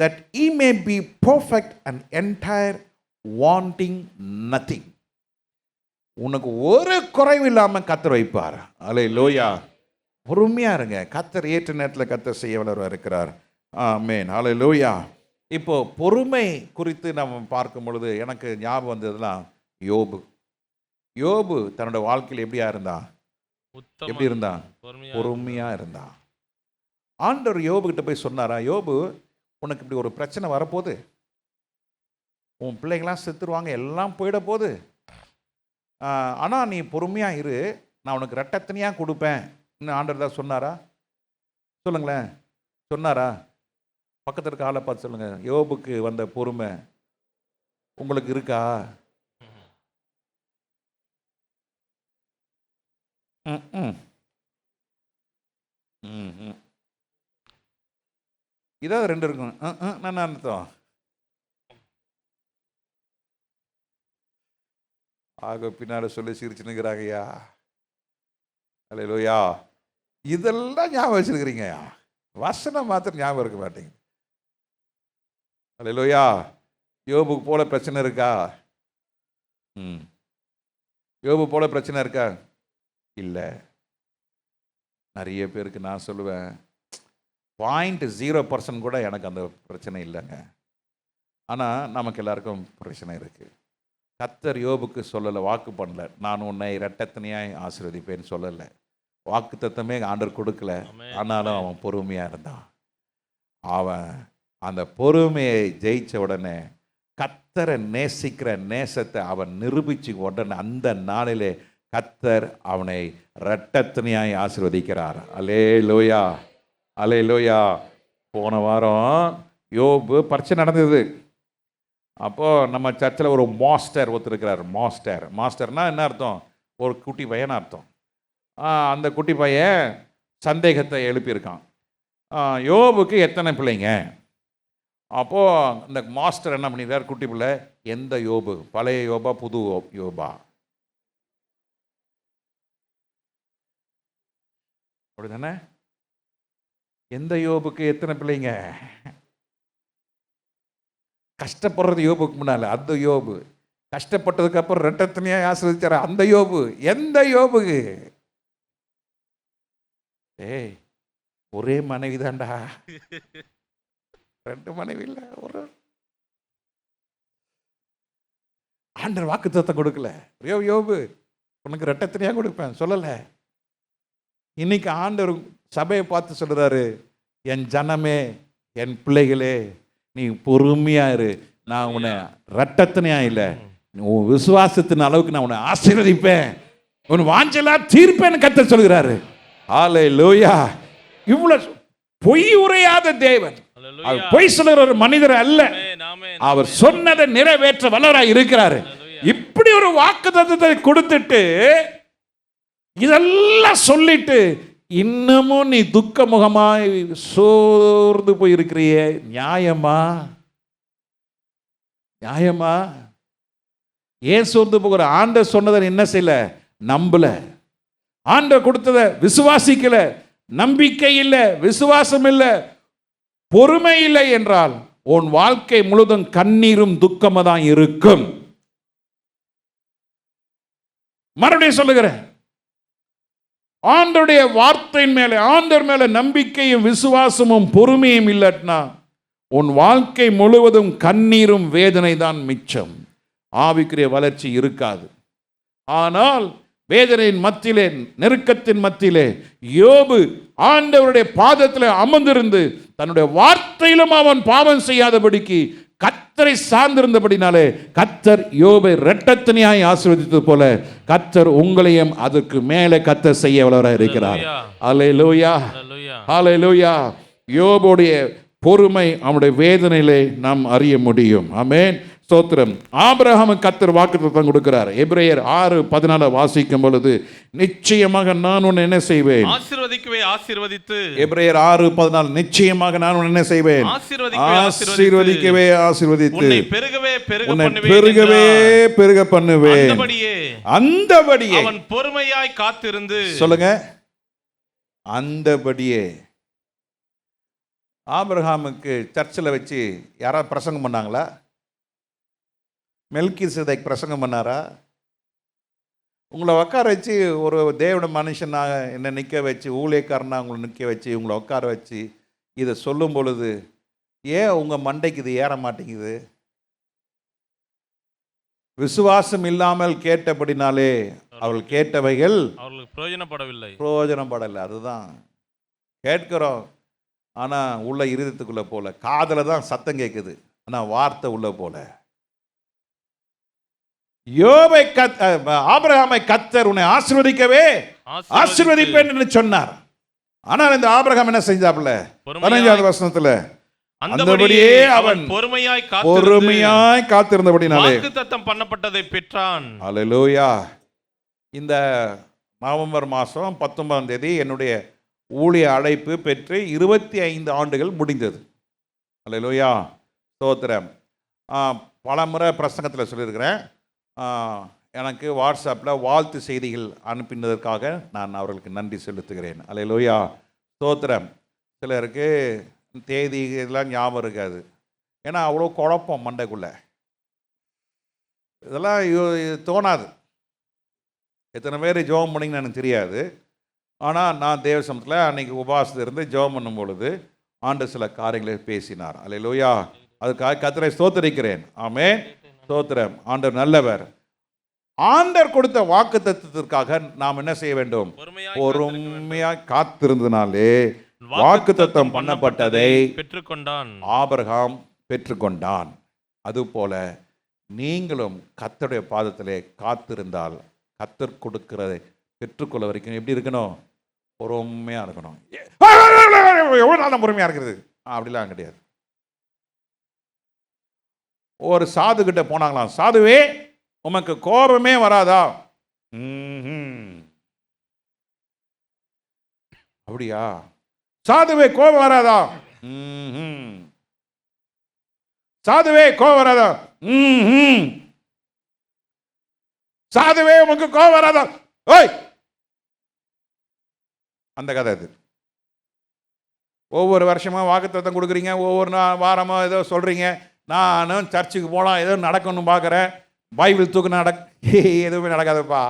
that he may be perfect and entire, wanting nothing. உனக்கு ஒரு குறைவு இல்லாமல் கத்தர் வைப்பார். அல்லேலூயா. பொறுமையா இருங்க. கத்தர் ஏற்ற நேரத்தில் கத்தர் செய்ய வளர இருக்கிறார். ஆமென். அல்லேலூயா. இப்போ பொறுமை குறித்து நம்ம பார்க்கும் பொழுது எனக்கு ஞாபகம் வந்ததுலாம் யோபு தன்னோட வாழ்க்கையில் எப்படி இருந்தான்? பொறுமையா இருந்தான். ஆண்டவர் யோபு கிட்ட போய் சொன்னாரா, யோபு, உனக்கு இப்படி ஒரு பிரச்சனை வரப்போகுது, உன் பிள்ளைங்களாம் செத்துருவாங்க, எல்லாம் போயிட போகுது, ஆனால் நீ பொறுமையாக இரு, நான் உனக்கு ரெட்டத்தனியாக கொடுப்பேன். இன்னும் ஆண்டவர் தான் சொன்னாரா? சொல்லுங்களேன், சொன்னாரா? பக்கத்தில் இருக்க ஆளை பார்த்து சொல்லுங்க, யோபுக்கு வந்த பொறுமை உங்களுக்கு இருக்கா? இதாவது 2 இருக்கும். நான் அர்த்தம் ஆக பின்னால சொல்லி சிரிச்சுனுங்கிறாங்கய்யா. அல்லேலூயா. இதெல்லாம் ஞாபகம் வச்சிருக்கிறீங்கய்யா, வசனம் மாத்திரம் ஞாபகம் இருக்க மாட்டேங்க. அல்லேலூயா. யோபுக்கு போல பிரச்சனை இருக்கா? யோபு போல பிரச்சனை இருக்கா? இல்லை. நிறைய பேருக்கு நான் சொல்லுவேன், 0.0% கூட எனக்கு அந்த பிரச்சனை இல்லைங்க. ஆனால் நமக்கு எல்லாருக்கும் பிரச்சனை இருக்குது. கர்த்தர் யோபுக்கு சொல்லலை, வாக்கு பண்ணல, நான் உன்னை இரட்டத்தனையாய் ஆசீர்வதிப்பேன்னு சொல்லலை. வாக்கு தத்தமே ஆண்டவர் கொடுக்கல. ஆனாலும் அவன் பொறுமையாக இருந்தான். அவன் அந்த பொறுமையை ஜெயிச்ச உடனே கர்த்தரை நேசிக்கிற நேசத்தை அவன் நிரூபிச்சு உடனே அந்த நாளிலே கர்த்தர் அவனை இரட்டத்தனையாய் ஆசீர்வதிக்கிறார். அல்லேலூயா, அல்லேலூயா. போன வாரம் யோபு பரீட்சை நடந்தது. அப்போது நம்ம சர்ச்சில் ஒரு மாஸ்டர் ஒருத்தருக்கிறார். மாஸ்டர்னா என்ன அர்த்தம்? ஒரு குட்டி பையன் அர்த்தம். அந்த குட்டி பையன் சந்தேகத்தை எழுப்பியிருக்கான். யோபுக்கு எத்தனை பிள்ளைங்க? அப்போது இந்த மாஸ்டர் என்ன பண்ணிடுறார், குட்டி பிள்ளை எந்த யோபு, பழைய யோபா புது யோபா? அப்படி தானே? எந்த யோபுக்கு எத்தனை பிள்ளைங்க? கஷ்டப்படுறது யோபுக்கு முன்னால அந்த யோபு, கஷ்டப்பட்டதுக்கு அப்புறம் ரெட்டத்தனையாக ஆசிர்வதிச்சார் அந்த யோபு. எந்த யோபுக்கு? ஏய், ஒரே மனைவி தான்டா, 2 மனைவி இல்லை. ஒரு ஆண்டவர் வாக்குத்தத்தம் கொடுக்கல. யோபு உனக்கு ரெட்டத்தனையாக கொடுப்பேன் சொல்லலை. இன்னைக்கு ஆண்டவர் சபையை பார்த்து சொல்றாரு, என் ஜனமே, என் பிள்ளைகளே, நீ பொறுமையா இரு, நான் உன்னை ரெட்டத்தனையா இல்லை, உன் விசுவாசத்தின் அளவுக்கு நான் உன்னை ஆசீர்வதிப்பேன், உன் வாஞ்செல்லாம் தீர்ப்பேன்னு கர்த்தர் சொல்கிறாரு. ஹல்லேலூயா. இவ்வளவு பொய் உரையாத தேவன், அவர் பொய் சொல்கிற ஒரு மனிதர் அல்ல. அவர் சொன்னதை நிறைவேற்ற வல்லவராய் இருக்கிறாரு. இப்படி ஒரு வாக்குத்தத்தத்தை கொடுத்துட்டு இதெல்லாம் சொல்லிட்டு இன்னமும் நீ துக்க முகமாய் சோர்ந்து போயிருக்கிறியே, நியாயமா? நியாயமா? ஏன் சோர்ந்து போகிற? ஆண்டவர் சொன்னதை என்ன செய்யல? நம்பல. ஆண்டவர் கொடுத்ததை விசுவாசிக்கல. நம்பிக்கை இல்லை, விசுவாசம் இல்லை, பொறுமை இல்லை என்றால் உன் வாழ்க்கை முழுதும் கண்ணீரும் துக்கமா தான் இருக்கும். மறுபடியும் சொல்லுகிறேன், ஆண்டவருடைய வார்த்தையின் மேலே, ஆண்டவர் மேலே நம்பிக்கையும் விசுவாசமும் பொறுமையும் இல்லைன்னா உன் வாழ்க்கை முழுவதும் கண்ணீரும் வேதனை தான் மிச்சம். ஆவிக்குரிய வளர்ச்சி இருக்காது. ஆனால் வேதனையின் மத்தியிலே, நெருக்கத்தின் மத்தியிலே யோபு ஆண்டவருடைய பாதத்தில் அமர்ந்திருந்து தன்னுடைய வார்த்தையிலும் அவன் பாவம் செய்யாதபடிக்கு கர்த்தரை சார்ந்திருந்தபடினாலே கர்த்தர் யோபை இரட்டத்தனையாய் ஆசீர்வதித்தது போல கர்த்தர் உங்களையும் அதற்கு மேலே கர்த்தர் செய்ய வல்லவராய் இருக்கிறார். அல்லேலூயா, அல்லேலூயா. யோபுடைய பொறுமை, அவனுடைய வேதனையிலே நாம் அறிய முடியும். ஆமென், ஸ்தோத்திரம். ஆபிரகாமுக்கு கர்த்தர் வாக்குத்தத்தம் கொடுக்கிறார். எபிரேயர் 6:14 வாசிக்கும் பொழுது, நிச்சயமாக நான் உன்னை என்ன செய்வேன்? ஆசீர்வதிக்கவே ஆசீர்வதித்து. எபிரேயர் 6:14, நிச்சயமாக நான் உன்னை என்ன செய்வேன்? ஆசீர்வதிக்கவே ஆசீர்வதித்து. உன்னை பெருகவே பெருக பண்ணுவேன். அந்தபடியே அவன் பொறுமையாய் காத்திருந்து. சொல்லுங்க, அந்தபடியே. ஆபிரகாமுக்கு சர்ச்சில் வச்சு யாராவது பிரசங்கம் பண்ணாங்களா? மெல்கிசேதேக் பிரசங்கம் பண்ணாரா? உங்களை உட்கார வச்சு ஒரு தேவனுடைய மனுஷனாக என்னை நிற்க வச்சு, ஊழியக்காரனாக உங்களை நிற்க வச்சு, உங்களை உட்கார வச்சு இதை சொல்லும் பொழுது ஏன் உங்கள் மண்டைக்கு இது ஏற மாட்டேங்குது? விசுவாசம் இல்லாமல் கேட்டபடினாலே அவர்கள் கேட்டவைகள் அவர்களுக்கு பிரயோஜனப்படலை. அதுதான் கேட்கிறோம், ஆனால் உள்ள இருதயத்துக்குள்ளே போல. காதில் தான் சத்தம் கேட்குது, ஆனால் வார்த்தை உள்ள போல. யோபை ஆபிரகாமை கர்த்தர் உன்னை ஆசீர்வதிக்கவே ஆசீர்வதிப்பேன் என்று சொன்னார். ஆனால் இந்த ஆபிரகாம் என்ன செஞ்சாப்ல? 15வது வசனத்துல, அந்தபடியே அவன் பொறுமையாய் காத்திருந்தபடினாலே வாக்குத்தத்தம் பண்ணப்பட்டதை பெற்றான். அல்லேலூயா. இந்த நவம்பர் மாதம் 19ஆம் தேதி என்னுடைய ஊழிய அழைப்பு பெற்று 25 ஆண்டுகள் முடிந்தது. அல்லேலூயா, ஸ்தோத்திரம். பல முறை பிரசங்கத்தில் சொல்லியிருக்கிறேன். எனக்கு வாட்ஸ்அப்பில் வாழ்த்து செய்திகள் அனுப்பினதற்காக நான் அவர்களுக்கு நன்றி செலுத்துகிறேன். அல்லேலூயா, ஸ்தோத்திரம். சிலருக்கு தேதி இதெல்லாம் ஞாபகம் இருக்காது, ஏன்னா அவ்வளோ குழப்பம் மண்டைக்குள்ளே. இதெல்லாம் தோணாது. எத்தனை பேர் ஜெபம் பண்ணிங்கன்னு எனக்கு தெரியாது. ஆனால் நான் தேவசமத்தில் அன்றைக்கி உபவாசத்தில் இருந்து ஜெபம் பண்ணும் பொழுது ஆண்டு சில காரியங்களை பேசினார். அல்லேலூயா, அதுக்காக கர்த்தரை ஸ்தோத்திரிக்கிறேன். ஆமென். ஸ்தோத்திரம். ஆண்டவர் நல்லவர். ஆண்டவர் கொடுத்த வாக்குத்தத்தத்திற்காக நாம் என்ன செய்ய வேண்டும்? பொறுமையாய் காத்திருந்தனாலே வாக்குத்தத்தம் பண்ணப்பட்டதை பெற்றுக்கொண்டான். ஆபிரகாம் பெற்றுக்கொண்டான். அதுபோல நீங்களும் கர்த்தருடைய பாதத்திலே காத்திருந்தால் கர்த்தர் கொடுக்கிறதை பெற்றுக்கொள்ள வரைக்கும் எப்படி இருக்கணும்? பொறுமையா இருக்கணும். எவ்வளவு நாள் பொறுமையா இருக்கிறது? அப்படிலாம் கிடையாது. ஒரு சாது கிட்ட போனாங்களாம். சாதுவே, உமக்கு கோபமே வராதா? அப்படியா? சாதுவே கோபம் வராதா? சாதுவே கோபம் வராதா? சாதுவே உமக்கு கோபம் வராதா? ஓய், அந்த கதை அது. ஒவ்வொரு வருஷமா வாக்குத்தத்தம் கொடுக்குறீங்க, ஒவ்வொரு வாரமா ஏதோ சொல்றீங்க, நானும் சர்ச்சுக்கு போகலாம், ஏதோ நடக்கணும்னு பார்க்குறேன், பைபிள் தூக்கு எதுவுமே நடக்காதப்பா.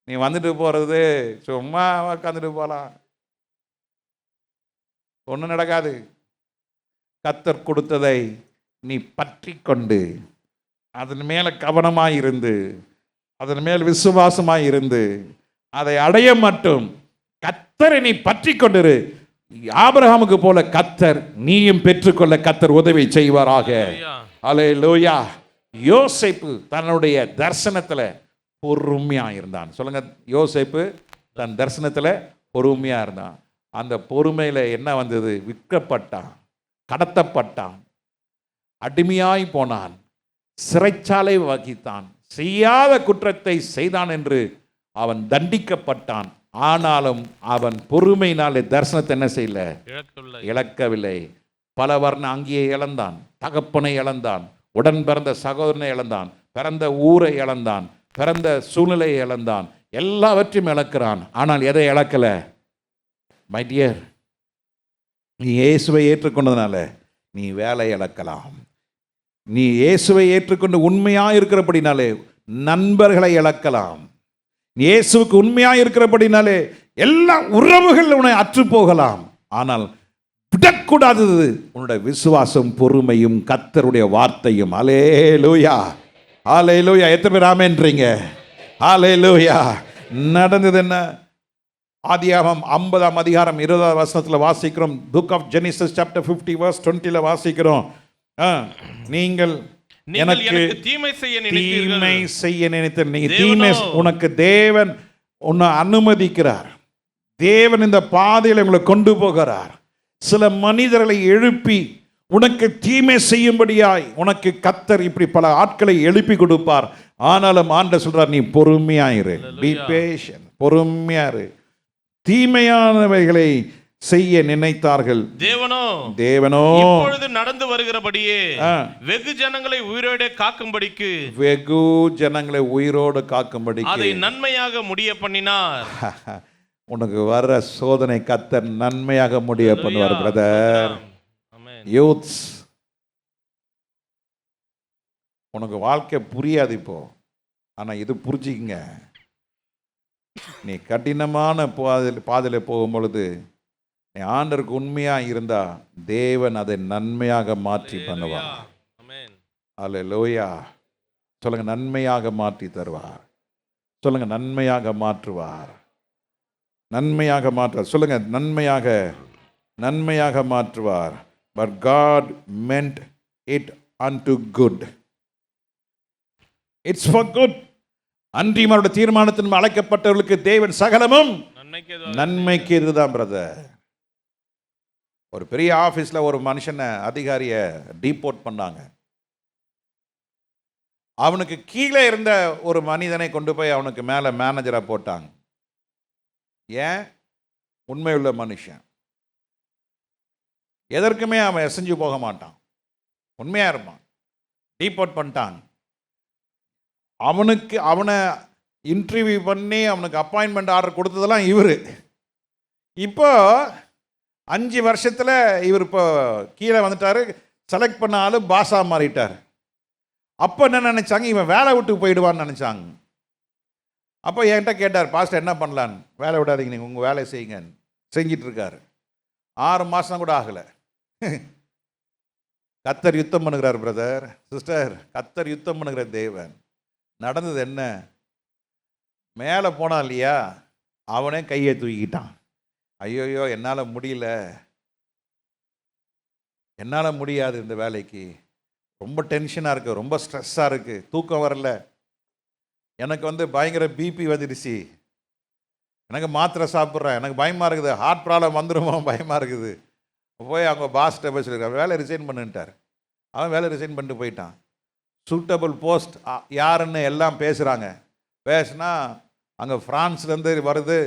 நீ வந்துட்டு போகிறது சும்மா உட்காந்துட்டு போகலாம், ஒன்றும் நடக்காது. கர்த்தர் கொடுத்ததை நீ பற்றி கொண்டு அதன் மேலே கவனமாக இருந்து அதன் மேல் விசுவாசமாக இருந்து அதை அடைய மட்டும் கர்த்தரை நீ பற்றி கொண்டிரு. ஆபிரகாமுக்கு போல கர்த்தர் நீயும் பெற்றுக்கொள்ள கர்த்தர் உதவி செய்வாராக. அல்லேலூயா. யோசேப்பு தன்னுடைய தரிசனத்தில் பொறுமையா இருந்தான். சொல்லுங்க, யோசேப்பு தன் தரிசனத்தில் பொறுமையா இருந்தான். அந்த பொறுமையில் என்ன வந்தது? விற்கப்பட்டான், கடத்தப்பட்டான், அடிமையாய் போனான், சிறைச்சாலை வகித்தான், செய்யாத குற்றத்தை செய்தான் என்று அவன் தண்டிக்கப்பட்டான். ஆனாலும் அவன் பொறுமையினாலே தரிசனத்தை என்ன செய்யல? இழக்கவில்லை. பல வர்ண அங்கேயே இழந்தான், தகப்பனை இழந்தான், உடன் பிறந்த சகோதரனை இழந்தான், பிறந்த ஊரை இழந்தான், பிறந்த சூழ்நிலையை இழந்தான், எல்லாவற்றையும் இழக்கிறான். ஆனால் எதை இழக்கல? மை டியர், நீ இயேசுவை ஏற்றுக்கொண்டதுனால நீ வேலை இழக்கலாம். நீ இயேசுவை ஏற்றுக்கொண்டு உண்மையாக இருக்கிறபடினாலே நண்பர்களை இழக்கலாம். நீ இயேசுவுக்கு உண்மையாக இருக்கிறபடினாலே எல்லா உறவுகள் உன்னை அற்று போகலாம். ஆனால் விடக்கூடாதது உன்னுடைய விசுவாசம், பொறுமையும், கர்த்தருடைய வார்த்தையும். அல்லேலூயா, அல்லேலூயா. எத்தனை பேர் ஆமென்றீங்க? அல்லேலூயா. நடந்தது என்ன? ஆதியாகமம் 50ஆம் அதிகாரம் 20ஆம் வசனத்தில் வாசிக்கிறோம். Book of Genesis chapter 50 verse 20 வாசிக்கிறோம். நீங்கள் எனக்கு தீமை செய்ய நினைத்த நீ தீமை, உனக்கு தேவன் உன்னை அனுமதிக்கிறார். தேவன் இந்த பாதையில் உங்களை கொண்டு போகிறார். சில மனிதர்களை எழுப்பி உனக்கு தீமை செய்யும்படியாய் உனக்கு கர்த்தர் இப்படி பல ஆட்களை எழுப்பி கொடுப்பார். ஆனாலும் ஆண்டவர் சொல்றார், நீ பொறுமையாயிரு, பி பேஷன், பொறுமையாரு. தீமையானவைகளை செய்ய நினைத்தார்கள். தேவனோ இப்பொழுது நடந்து வருகிறபடியே வெகு ஜனங்களை உயிரோடு காக்கும்படிக்கு, வெகு ஜனங்களை உயிரோடு காக்கும்படிக்கு அதை நன்மையாக முடிய பண்ணினார். உனக்கு வர்ற சோதனை கர்த்தர் நன்மையாக முடிய பண்ணுவார். பிரதர், யூத்ஸ், உனக்கு வாழ்க்கை புரியாது இப்போ, ஆனா இது புரிஞ்சுக்கங்க. நீ கடினமான பாதையில் போகும் பொழுது நீ ஆண்டவருக்கு உண்மையா இருந்தா தேவன் அதை நன்மையாக மாற்றி பண்ணுவார். அல்லேலூயா. சொல்லுங்க, நன்மையாக மாற்றி தருவார். சொல்லுங்க, நன்மையாக மாற்றுவார். நன்மையாக மாற்றுவார். சொல்லுங்க, நன்மையாக மாற்றுவார். But God meant it unto good. It's for good. அன்றியமருடைய தீர்மானத்தின் அழைக்கப்பட்டவர்களுக்கு தேவன் சகலமும் நன்மைக்கு இதுதான். பிரதர், ஒரு பெரிய ஆபீஸ்ல ஒரு மனுஷனை, அதிகாரிய டீபோர்ட் பண்ணாங்க. அவனுக்கு கீழே இருந்த ஒரு மனிதனை கொண்டு போய் அவனுக்கு மேல மேனேஜரா போட்டாங்க. ஏன்? உண்மையுள்ள மனுஷன், எதற்குமே அவன் எசைஞ்சு போக மாட்டான், உண்மையா இருப்பான். டீபோர்ட் பண்ணிட்டான். அவனை இன்டர்வியூ பண்ணி அவனுக்கு அப்பாயின்மெண்ட் ஆர்டர் கொடுத்ததெல்லாம் இவர். இப்போ 5 வருஷத்தில் இவர் இப்போ கீழே வந்துட்டார். செலக்ட் பண்ண ஆள் பாஸாக மாறிட்டார். அப்போ என்ன நினச்சாங்க? இவன் வேலை விட்டு போயிடுவான்னு நினச்சாங்க. அப்போ என்கிட்ட கேட்டார், பாஸ்டர் என்ன பண்ணலான்னு. வேலை விடாதீங்க, நீங்கள் உங்கள் வேலையை செய்யுங்க. செஞ்சிட்ருக்காரு. 6 மாதம் கூட ஆகலை. கத்தர் யுத்தம் பண்ணுகிறார் பிரதர் சிஸ்டர், கத்தர் யுத்தம் பண்ணுகிற தேவன். நடந்தது என்ன? மேலே போனான் இல்லையா, அவனே கையை தூக்கிட்டான். ஐயோயோ என்னால் முடியல, என்னால் முடியாது இந்த வேலைக்கு, ரொம்ப டென்ஷனாக இருக்குது, ரொம்ப ஸ்ட்ரெஸ்ஸாக இருக்குது, தூக்கம் வரல, எனக்கு பயங்கர பிபி வந்துடுச்சு, எனக்கு மாத்திரை சாப்பிட்றேன், எனக்கு பயமாக இருக்குது, ஹார்ட் ப்ராப்ளம் வந்துடுமோ பயமாக இருக்குது. போய் அவங்க பாஸ்ட்டை போய் சொல்லியிருக்காரு, வேலை ரிசைன் பண்ணுன்ட்டார். அவன் வேலை ரிசைன் பண்ணிட்டு போயிட்டான். சூட்டபிள் போஸ்ட் யாருன்னு எல்லாம் பேசுகிறாங்க. பேசுனா அங்கே ஃப்ரான்ஸ்லேருந்து வருது,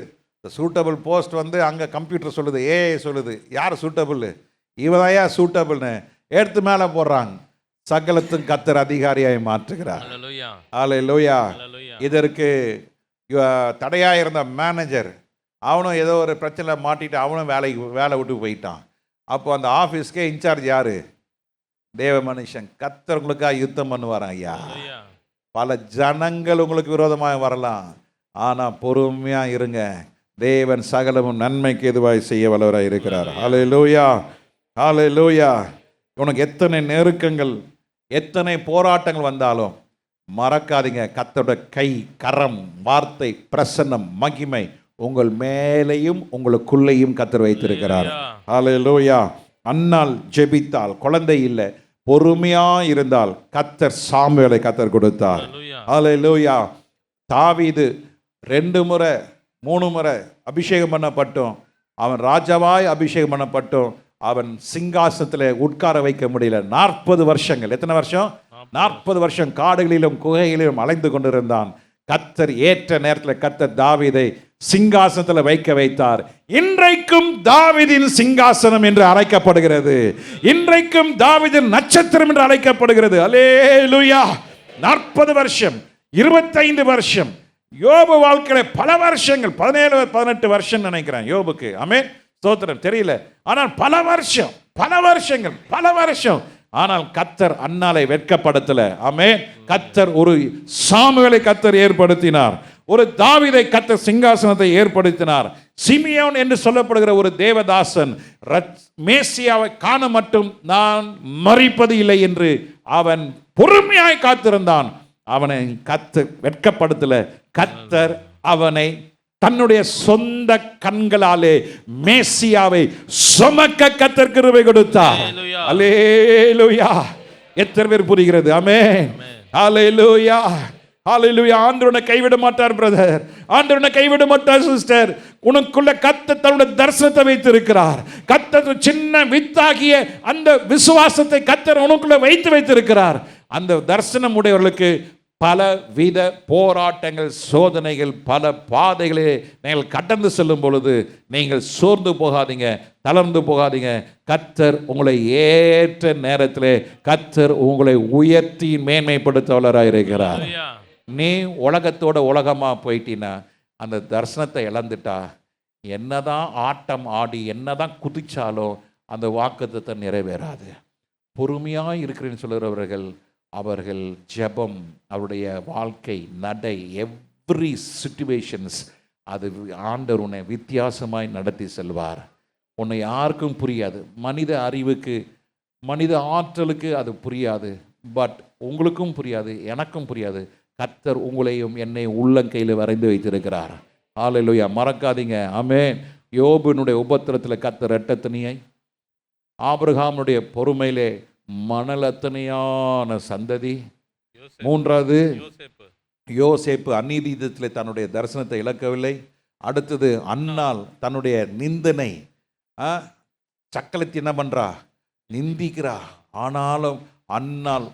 சூட்டபிள் போஸ்ட் அங்கே கம்ப்யூட்டர் சொல்லுது, ஏஐ சொல்லுது யார் சூட்டபிள், இவனையா சூட்டபிள்னு எடுத்து மேலே போடுறாங்க. சகலத்தும் கத்தர் அதிகாரியாய் மாற்றுகிறார். அல்லேலூயா. இதற்கு தடையாக இருந்த மேனேஜர் அவனும் ஏதோ ஒரு பிரச்சனை மாட்டிட்டு அவனும் வேலை விட்டு போயிட்டான். அப்போ அந்த ஆஃபீஸ்க்கே இன்சார்ஜ் யார்? தேவ மனுஷன். கத்தர் உங்களுக்காக யுத்தம் பண்ணுவாரான். ஐயா, பல ஜனங்கள் உங்களுக்கு விரோதமாக வரலாம், ஆனால் பொறுமையாக இருங்க. தேவன் சகலமும் நன்மைக்கு எதுவாய் செய்ய வல்லவராய் இருக்கிறார். அல்லேலூயா, அல்லேலூயா. உனக்கு எத்தனை நெருக்கங்கள், எத்தனை போராட்டங்கள் வந்தாலும் மறக்காதீங்க, கர்த்தருடைய கை, கரம், வார்த்தை, பிரசன்னம், மகிமை உங்கள் மேலையும் உங்களுக்குள்ளேயும் கர்த்தர் வைத்திருக்கிறார். அல்லேலூயா. அன்னாள் ஜெபித்தாள், குழந்தை இல்லை, பொறுமையா இருந்தால் கர்த்தர் சாமுவேலை கர்த்தர் கொடுத்தார். அல்லேலூயா. தாவீது 2 முறை 3 முறை அபிஷேகம் பண்ணப்பட்டும், அவன் ராஜாவாய் அபிஷேகம் பண்ணப்பட்டும், அவன் சிங்காசனத்தில் உட்கார வைக்க முடியல. 40 வருஷங்கள். எத்தனை வருஷம்? 40 வருஷம் காடுகளிலும் குகைகளிலும் அலைந்து கொண்டிருந்தான். கர்த்தர் ஏற்ற நேரத்தில் கர்த்தர் தாவீதை சிங்காசனத்தில் வைக்க வைத்தார். இன்றைக்கும் தாவீதின் சிங்காசனம் என்று அழைக்கப்படுகிறது. இன்றைக்கும் தாவீதின் நட்சத்திரம் என்று அழைக்கப்படுகிறது. அல்லேலூயா. 40 வருஷம், 25 வருஷம், யோபு வாழ்க்கையில பல வருஷங்கள், 17-18 வருஷம் நினைக்கிறேன் யோபுக்கு. ஆமென், ஸ்தோத்திரம், தெரியல, ஆனால் பல வருஷம், பல வருஷங்கள், பல வருஷம். ஆனால் கர்த்தர் அன்னாலை வெட்கப்படுத்தல. ஆமென். கர்த்தர் ஒரு சாமுவேலை கர்த்தர் ஏற்படுத்தினார், ஒரு தாவீதை கர்த்தர் சிங்காசனத்தை ஏற்படுத்தினார். சிமியோன் என்று சொல்லப்படுகிற ஒரு தேவதாசன் மேசியாவை காண மட்டும் நான் மறிப்பது இல்லை என்று அவன் பொறுமையாய் காத்திருந்தான். அவனை கர்த்தர் வெட்கப்படுத்தல. கர்த்தர் அவனை தன்னுடைய சொந்த கண்களாலே மேசியாவை சுமக்க கர்த்தர் கிருபை கொடுத்தார். அல்லேலூயா. எத்தனை பேர் புரிகிறது? ஆமென். அல்லேலூயா, அல்லேலூயா. ஆண்டவரை கைவிட மாட்டார் பிரதர், ஆண்டவரை கைவிட மாட்டார் சிஸ்டர். உனக்குள்ள கர்த்தர் தன்னுடைய தரிசனத்தை வைத்திருக்கிறார். கர்த்தர் சின்ன வித்தாகிய அந்த விசுவாசத்தை கர்த்தர் உனக்குள்ள வைத்திருக்கிறார். அந்த தரிசனம் உடையவர்களுக்கு பல வித போராட்டங்கள், சோதனைகள், பல பாதைகளே நீங்கள் கடந்து செல்லும் பொழுது நீங்கள் சோர்ந்து போகாதீங்க, தளர்ந்து போகாதீங்க. கர்த்தர் உங்களை ஏற்ற நேரத்திலே கர்த்தர் உங்களை உயர்த்தி மேன்மைப்படுத்த வல்லவராய் இருக்கிறார். நீ உலகத்தோட உலகமா போயிட்டீன்னா, அந்த தரிசனத்தை இழந்துட்டா, என்னதான் ஆட்டம் ஆடி என்னதான் குதிச்சாலும் அந்த வாக்குத்தத்தத்தை நிறைவேறாது. பொறுமையாக இருக்கிறேன்னு சொல்கிறவர்கள், அவர்கள் ஜெபம், அவருடைய வாழ்க்கை நடை, எவ்ரி சிச்சுவேஷன்ஸ், அது ஆண்டவர் உன்னை வித்தியாசமாய் நடத்தி செல்வார். உன்னை யாருக்கும் புரியாது, மனித அறிவுக்கு, மனித ஆற்றலுக்கு அது புரியாது. பட் உங்களுக்கும் புரியாது, எனக்கும் புரியாது. கர்த்தர் உங்களையும் என்னை உள்ளங்கையில் வரைந்து வைத்திருக்கிறார். அல்லேலூயா. மறக்காதீங்க. ஆமென். யோபுனுடைய உபத்திரத்தில் கர்த்தர் இரட்டத்தனியை, ஆபிரகாமுடைய பொறுமையிலே மணலத்தனையான சந்ததி, 3வது யோசேப்பு அநீதியத்தில் தன்னுடைய தரிசனத்தை இழக்கவில்லை. அடுத்தது அன்னாள் தன்னுடைய நிந்தனை, சக்கலத்தி என்ன பண்றா, நிந்திக்கிறா, ஆனாலும் அன்னாள்